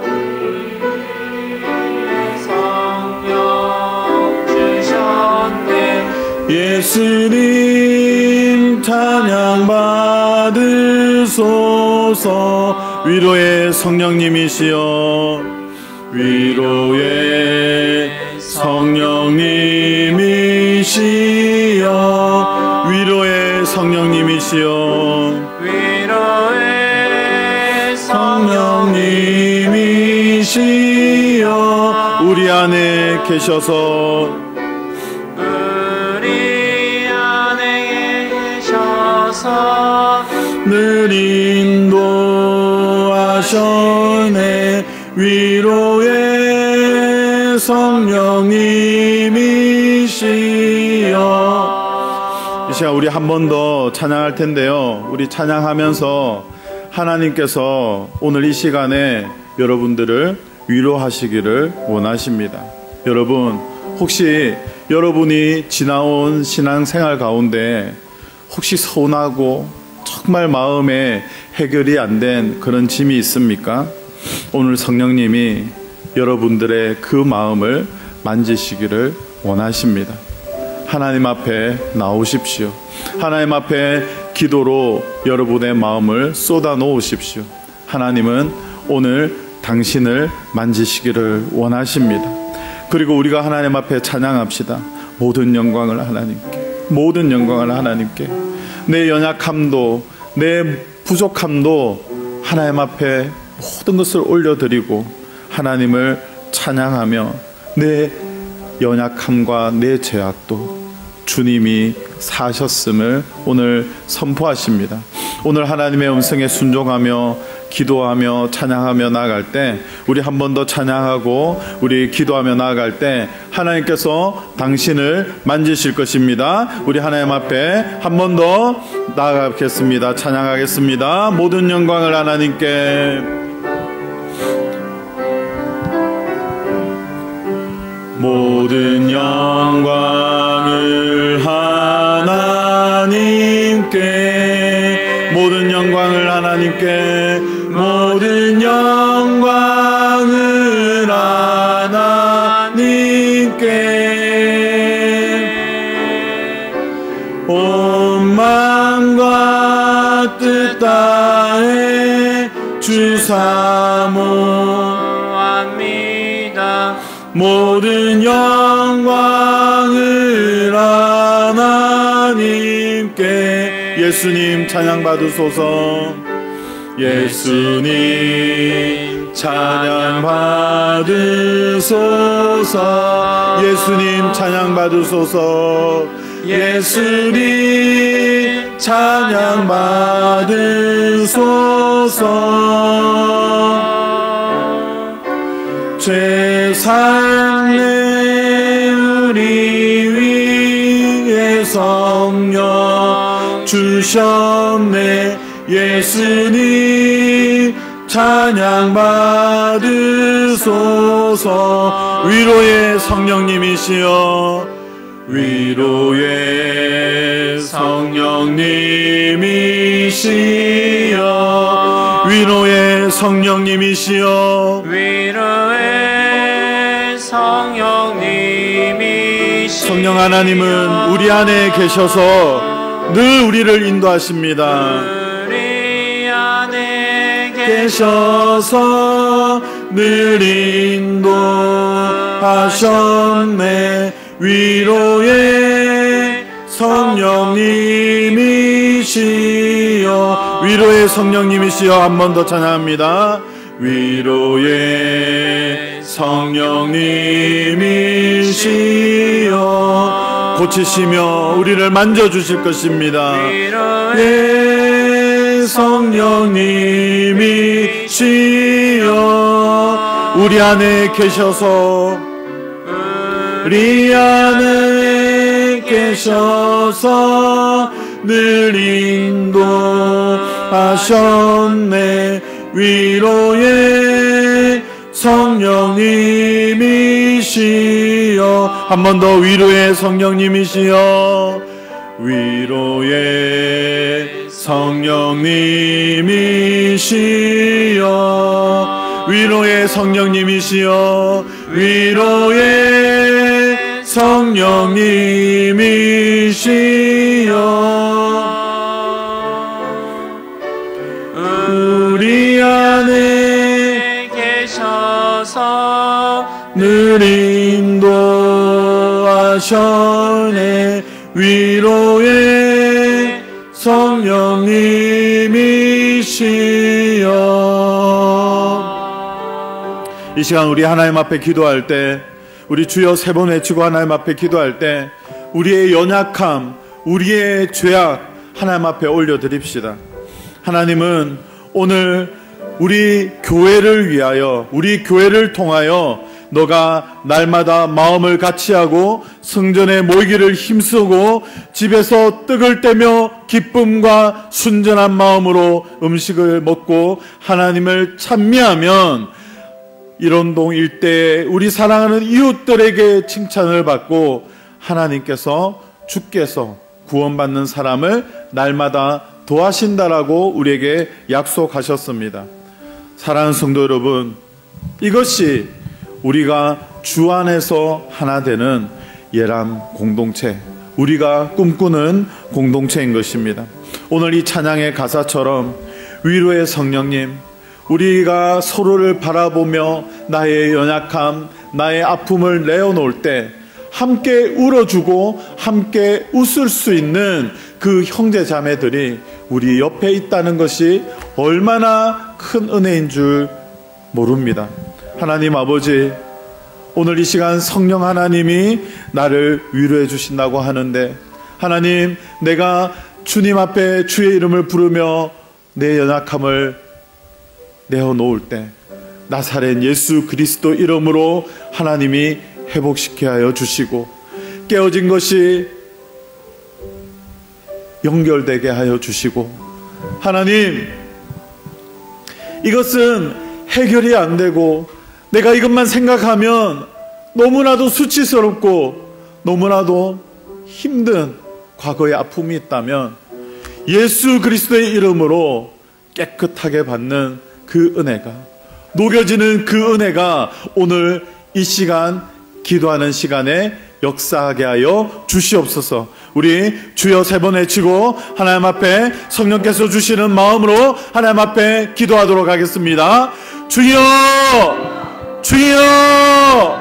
우리 위에 성령 주셨네. 예수님 찬양 받으소서. 위로의 성령님이시여, 위로의 성령님이시여, 위로의 성령님이시여, 위로의 성령님이시여, 우리 안에 계셔서, 우리 안에 계셔서 늘 인도하셨네. 위로의 성령님이시여. 이 시간 우리 한 번 더 찬양할 텐데요, 우리 찬양하면서 하나님께서 오늘 이 시간에 여러분들을 위로하시기를 원하십니다. 여러분, 혹시 여러분이 지나온 신앙생활 가운데 혹시 서운하고 정말 마음에 해결이 안 된 그런 짐이 있습니까? 오늘 성령님이 여러분들의 그 마음을 만지시기를 원하십니다. 하나님 앞에 나오십시오. 하나님 앞에 기도로 여러분의 마음을 쏟아 놓으십시오. 하나님은 오늘 당신을 만지시기를 원하십니다. 그리고 우리가 하나님 앞에 찬양합시다. 모든 영광을 하나님께, 모든 영광을 하나님께. 내 연약함도, 내 부족함도 하나님 앞에 모든 것을 올려드리고 하나님을 찬양하며 내 연약함과 내 죄악도 주님이 사셨음을 오늘 선포하십니다. 오늘 하나님의 음성에 순종하며 기도하며 찬양하며 나아갈 때, 우리 한 번 더 찬양하고 우리 기도하며 나아갈 때 하나님께서 당신을 만지실 것입니다. 우리 하나님 앞에 한 번 더 나아가겠습니다. 찬양하겠습니다. 모든 영광을 하나님께, 모든 영광을 하나님께, 모든 영광을 하나님께, 모든 영광을 하나님께. 온 마음과 뜻 다해 주 사모합니다. 모든 영광을 하나님께. 예수님 찬양 받으소서. 예수님 찬양 받으소서. 예수님 찬양 받으소서. 예수님 찬양 받으소서. 죄사함내 우리 위에 성령 주셨네. 예수님 찬양 받으소서. 위로의 성령님이시여, 위로의 성령님이시여, 위로의 성령님이시여, 위로의 성령님이시여. 성령 하나님은 우리 안에 계셔서 늘 우리를 인도하십니다. 계셔서 늘 인도하셨네. 위로의 성령님이시여, 위로의 성령님이시여. 한 번 더 찬양합니다. 위로의 성령님이시여, 고치시며 우리를 만져주실 것입니다. 위로의 성령님이시여, 우리 안에 계셔서, 우리 안에 계셔서 늘 인도하셨네. 위로의 성령님이시여, 한 번 더. 위로의 성령님이시여, 위로의 성령님이시여, 위로의 성령님이시여, 위로의 성령님이시여. 우리 안에 계셔서 늘 인도하셨네. 위로의 성령님이시여. 이 시간 우리 하나님 앞에 기도할 때, 우리 주여 세 번 외치고 하나님 앞에 기도할 때 우리의 연약함, 우리의 죄악 하나님 앞에 올려드립시다. 하나님은 오늘 우리 교회를 위하여, 우리 교회를 통하여 너가 날마다 마음을 같이하고 성전에 모이기를 힘쓰고 집에서 떡을 떼며 기쁨과 순전한 마음으로 음식을 먹고 하나님을 찬미하면 일원동 일대에 우리 사랑하는 이웃들에게 칭찬을 받고 하나님께서, 주께서 구원받는 사람을 날마다 도와신다라고 우리에게 약속하셨습니다. 사랑하는 성도 여러분, 이것이 우리가 주 안에서 하나 되는 예람 공동체, 우리가 꿈꾸는 공동체인 것입니다. 오늘 이 찬양의 가사처럼 위로의 성령님, 우리가 서로를 바라보며 나의 연약함, 나의 아픔을 내어놓을 때 함께 울어주고 함께 웃을 수 있는 그 형제 자매들이 우리 옆에 있다는 것이 얼마나 큰 은혜인 줄 모릅니다. 하나님 아버지, 오늘 이 시간 성령 하나님이 나를 위로해 주신다고 하는데, 하나님, 내가 주님 앞에 주의 이름을 부르며 내 연약함을 내어놓을 때 나사렛 예수 그리스도 이름으로 하나님이 회복시켜 하여 주시고, 깨어진 것이 연결되게 하여 주시고, 하나님, 이것은 해결이 안 되고 내가 이것만 생각하면 너무나도 수치스럽고 너무나도 힘든 과거의 아픔이 있다면 예수 그리스도의 이름으로 깨끗하게 받는 그 은혜가, 녹여지는 그 은혜가 오늘 이 시간 기도하는 시간에 역사하게 하여 주시옵소서. 우리 주여 세 번 외치고 하나님 앞에 성령께서 주시는 마음으로 하나님 앞에 기도하도록 하겠습니다. 주여, 주여,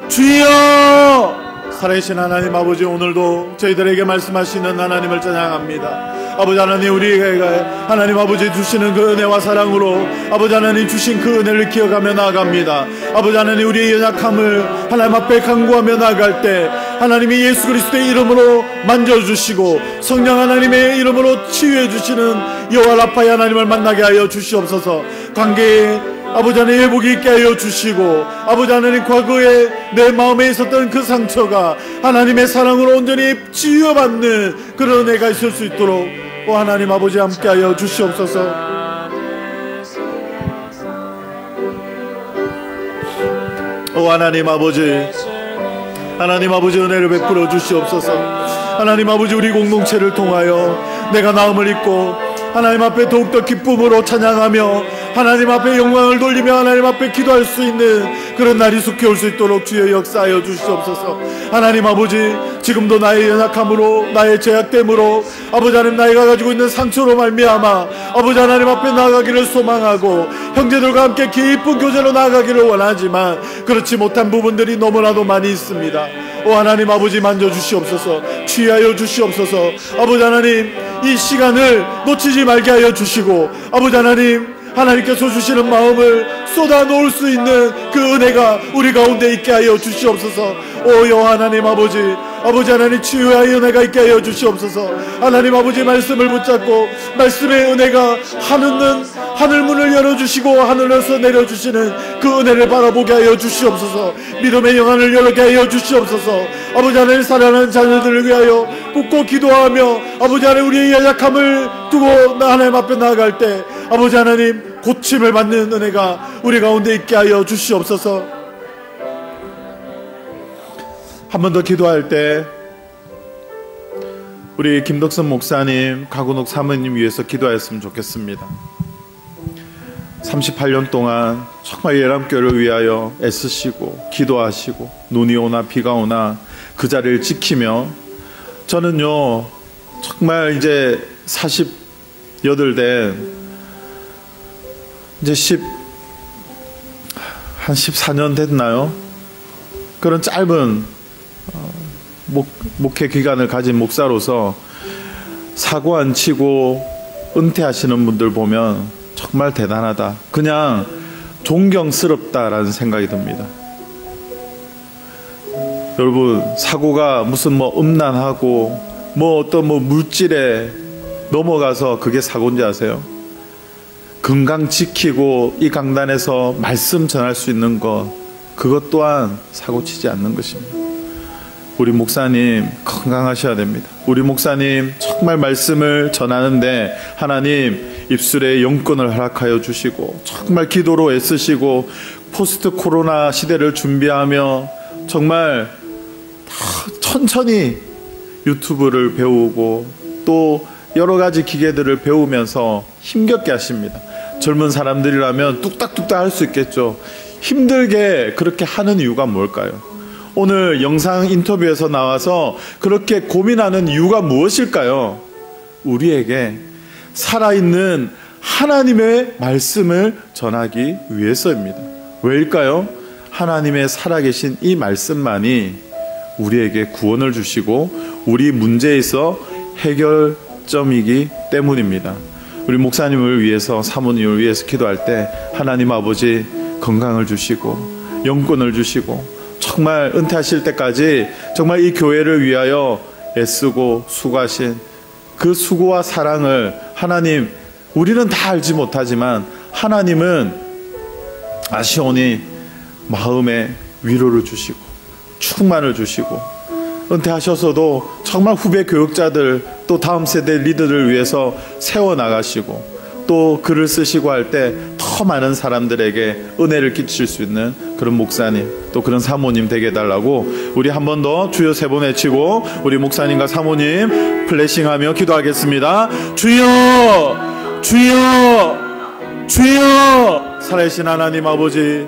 주여. 살아계신 하나님 아버지, 오늘도 저희들에게 말씀하시는 하나님을 찬양합니다. 아버지 하나님, 우리에게 하나님 아버지 주시는 그 은혜와 사랑으로 아버지 하나님 주신 그 은혜를 기억하며 나아갑니다. 아버지 하나님, 우리의 연약함을 하나님 앞에 간구하며 나아갈 때 하나님이 예수 그리스도의 이름으로 만져주시고 성령 하나님의 이름으로 치유해 주시는 여호와 라파의 하나님을 만나게 하여 주시옵소서. 관계에 아버지 하나님 회복이 있게 하여 주시고, 아버지 하나님 과거에 내 마음에 있었던 그 상처가 하나님의 사랑으로 온전히 치유받는 그런 은혜가 있을 수 있도록 하나님 아버지 함께 하여 주시옵소서. 하나님 아버지, 하나님 아버지 은혜를 베풀어 주시옵소서. 하나님 아버지, 우리 공동체를 통하여 내가 나음을 입고 하나님 앞에 더욱더 기쁨으로 찬양하며 하나님 앞에 영광을 돌리며 하나님 앞에 기도할 수 있는 그런 날이 속히 올 수 있도록 주여 역사하여 주시옵소서. 하나님 아버지, 지금도 나의 연약함으로 나의 죄악됨으로 아버지 하나님 나이가 가지고 있는 상처로 말미암아 아버지 하나님 앞에 나아가기를 소망하고 형제들과 함께 깊은 교제로 나아가기를 원하지만 그렇지 못한 부분들이 너무나도 많이 있습니다. 하나님 아버지, 만져주시옵소서. 치유하여 주시옵소서. 아버지 하나님, 이 시간을 놓치지 말게 하여 주시고 아버지 하나님, 하나님께서 주시는 마음을 쏟아 놓을 수 있는 그 은혜가 우리 가운데 있게 하여 주시옵소서. 오여 하나님 아버지, 아버지 하나님 치유의 은혜가 있게 하여 주시옵소서. 하나님 아버지, 말씀을 붙잡고 말씀의 은혜가 하늘문을 열어주시고 하늘에서 내려주시는 그 은혜를 바라보게 하여 주시옵소서. 믿음의 영안을 열게 하여 주시옵소서. 아버지 하나님, 사랑하는 자녀들을 위하여 굳고 기도하며 아버지 하나님, 우리의 연약함을 두고 하나님 앞에 나아갈 때 아버지 하나님, 고침을 받는 은혜가 우리 가운데 있게 하여 주시옵소서. 한 번 더 기도할 때 우리 김덕선 목사님, 가군옥 사모님 위해서 기도하였으면 좋겠습니다. 38년 동안 정말 예람교회를 위하여 애쓰시고 기도하시고 눈이 오나 비가 오나 그 자리를 지키며, 저는요 정말 이제 48된 이제 한 14년 됐나요? 그런 짧은 목회 기간을 가진 목사로서 사고 안 치고 은퇴하시는 분들 보면 정말 대단하다, 그냥 존경스럽다라는 생각이 듭니다. 여러분, 사고가 무슨 음란하고 어떤 물질에 넘어가서 그게 사고인지 아세요? 건강 지키고 이 강단에서 말씀 전할 수 있는 것, 그것 또한 사고치지 않는 것입니다. 우리 목사님 건강하셔야 됩니다. 우리 목사님 정말 말씀을 전하는데 하나님 입술에 영권을 허락하여 주시고 정말 기도로 애쓰시고 포스트 코로나 시대를 준비하며 정말 천천히 유튜브를 배우고 또 여러 가지 기계들을 배우면서 힘겹게 하십니다. 젊은 사람들이라면 뚝딱뚝딱 할 수 있겠죠. 힘들게 그렇게 하는 이유가 뭘까요? 오늘 영상 인터뷰에서 나와서 그렇게 고민하는 이유가 무엇일까요? 우리에게 살아있는 하나님의 말씀을 전하기 위해서입니다. 왜일까요? 하나님의 살아계신 이 말씀만이 우리에게 구원을 주시고 우리 문제에 있어 해결점이기 때문입니다. 우리 목사님을 위해서, 사모님을 위해서 기도할 때 하나님 아버지 건강을 주시고 영권을 주시고 정말 은퇴하실 때까지 정말 이 교회를 위하여 애쓰고 수고하신 그 수고와 사랑을 하나님, 우리는 다 알지 못하지만 하나님은 아시오니 마음에 위로를 주시고 충만을 주시고 은퇴하셔서도 정말 후배 교육자들 또 다음 세대 리더를 위해서 세워나가시고 또 글을 쓰시고 할 때 더 많은 사람들에게 은혜를 끼칠 수 있는 그런 목사님 또 그런 사모님 되게 해달라고 우리 한 번 더 주여 3번 외치고 우리 목사님과 사모님 플래싱하며 기도하겠습니다. 주여 주여 주여. 살아계신 하나님 아버지,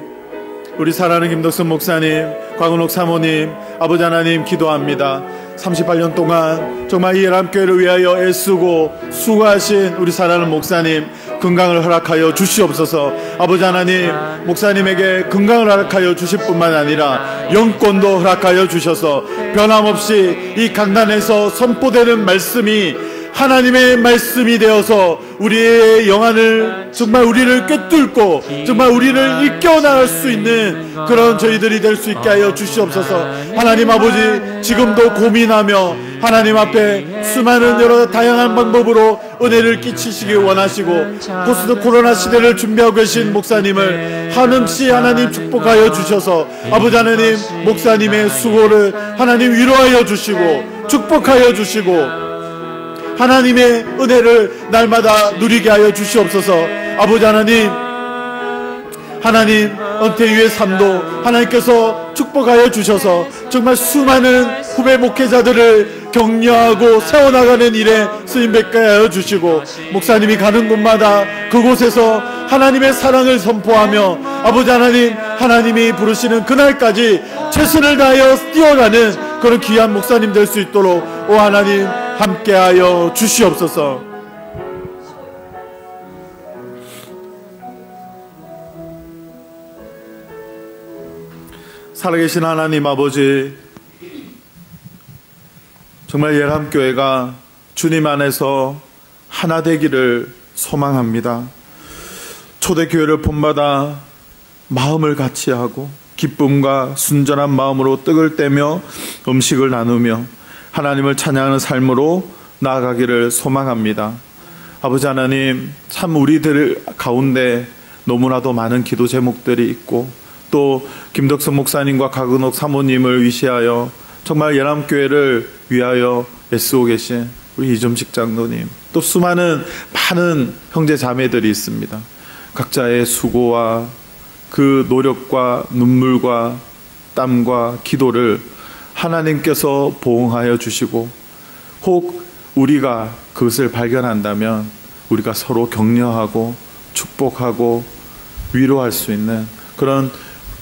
우리 사랑하는 김덕선 목사님, 곽은옥 사모님, 아버지 하나님 기도합니다. 38년 동안 정말 이 예람교회를 위하여 애쓰고 수고하신 우리 사랑하는 목사님 건강을 허락하여 주시옵소서. 아버지 하나님, 목사님에게 건강을 허락하여 주실 뿐만 아니라 영권도 허락하여 주셔서 변함없이 이 강단에서 선포되는 말씀이 하나님의 말씀이 되어서 우리의 영안을 정말 우리를 꿰뚫고 정말 우리를 이끌어나갈 수 있는 그런 저희들이 될 수 있게 하여 주시옵소서. 하나님 아버지, 지금도 고민하며 하나님 앞에 수많은 여러 다양한 방법으로 은혜를 끼치시기 원하시고 포스트 코로나 시대를 준비하고 계신 목사님을 한없이 하나님 축복하여 주셔서 아버지 하나님, 목사님의 수고를 하나님 위로하여 주시고 축복하여 주시고 하나님의 은혜를 날마다 누리게 하여 주시옵소서. 아버지 하나님, 하나님 은퇴 이후의 삶도 하나님께서 축복하여 주셔서 정말 수많은 후배 목회자들을 격려하고 세워나가는 일에 쓰임받게 하여 주시고 목사님이 가는 곳마다 그곳에서 하나님의 사랑을 선포하며 아버지 하나님, 하나님이 부르시는 그날까지 최선을 다하여 뛰어가는 그런 귀한 목사님 될 수 있도록 오 하나님 함께하여 주시옵소서. 살아계신 하나님 아버지, 정말 예람교회가 주님 안에서 하나 되기를 소망합니다. 초대교회를 본받아 마음을 같이 하고 기쁨과 순전한 마음으로 떡을 떼며 음식을 나누며 하나님을 찬양하는 삶으로 나아가기를 소망합니다. 아버지 하나님, 참 우리들 가운데 너무나도 많은 기도 제목들이 있고 또 김덕선 목사님과 곽은옥 사모님을 위시하여 정말 예람교회를 위하여 애쓰고 계신 우리 이점식 장로님, 또 수많은 많은 형제 자매들이 있습니다. 각자의 수고와 그 노력과 눈물과 땀과 기도를 하나님께서 보응하여 주시고 혹 우리가 그것을 발견한다면 우리가 서로 격려하고 축복하고 위로할 수 있는 그런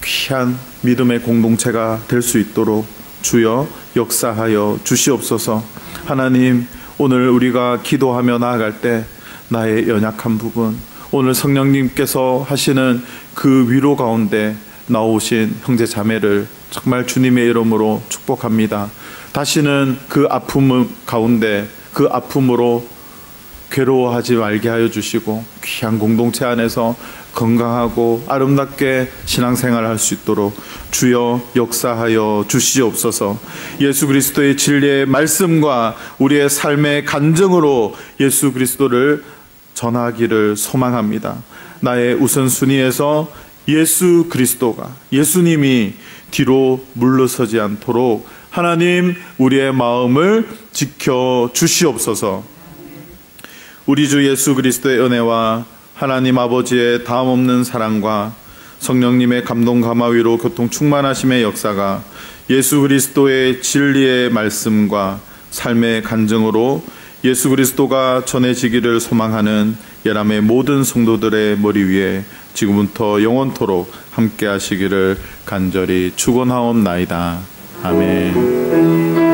귀한 믿음의 공동체가 될 수 있도록 주여 역사하여 주시옵소서. 하나님, 오늘 우리가 기도하며 나아갈 때 나의 연약한 부분, 오늘 성령님께서 하시는 그 위로 가운데 나오신 형제 자매를 정말 주님의 이름으로 축복합니다. 다시는 그 아픔 가운데 그 아픔으로 괴로워하지 말게 하여 주시고 귀한 공동체 안에서 건강하고 아름답게 신앙생활을 할 수 있도록 주여 역사하여 주시옵소서. 예수 그리스도의 진리의 말씀과 우리의 삶의 간증으로 예수 그리스도를 전하기를 소망합니다. 나의 우선순위에서 예수 그리스도가, 예수님이 뒤로 물러서지 않도록 하나님 우리의 마음을 지켜 주시옵소서. 우리 주 예수 그리스도의 은혜와 하나님 아버지의 다음없는 사랑과 성령님의 감동 감화위로 교통 충만하심의 역사가 예수 그리스도의 진리의 말씀과 삶의 간증으로 예수 그리스도가 전해지기를 소망하는 예람의 모든 성도들의 머리 위에 지금부터 영원토록 함께 하시기를 간절히 축원하옵나이다. 아멘.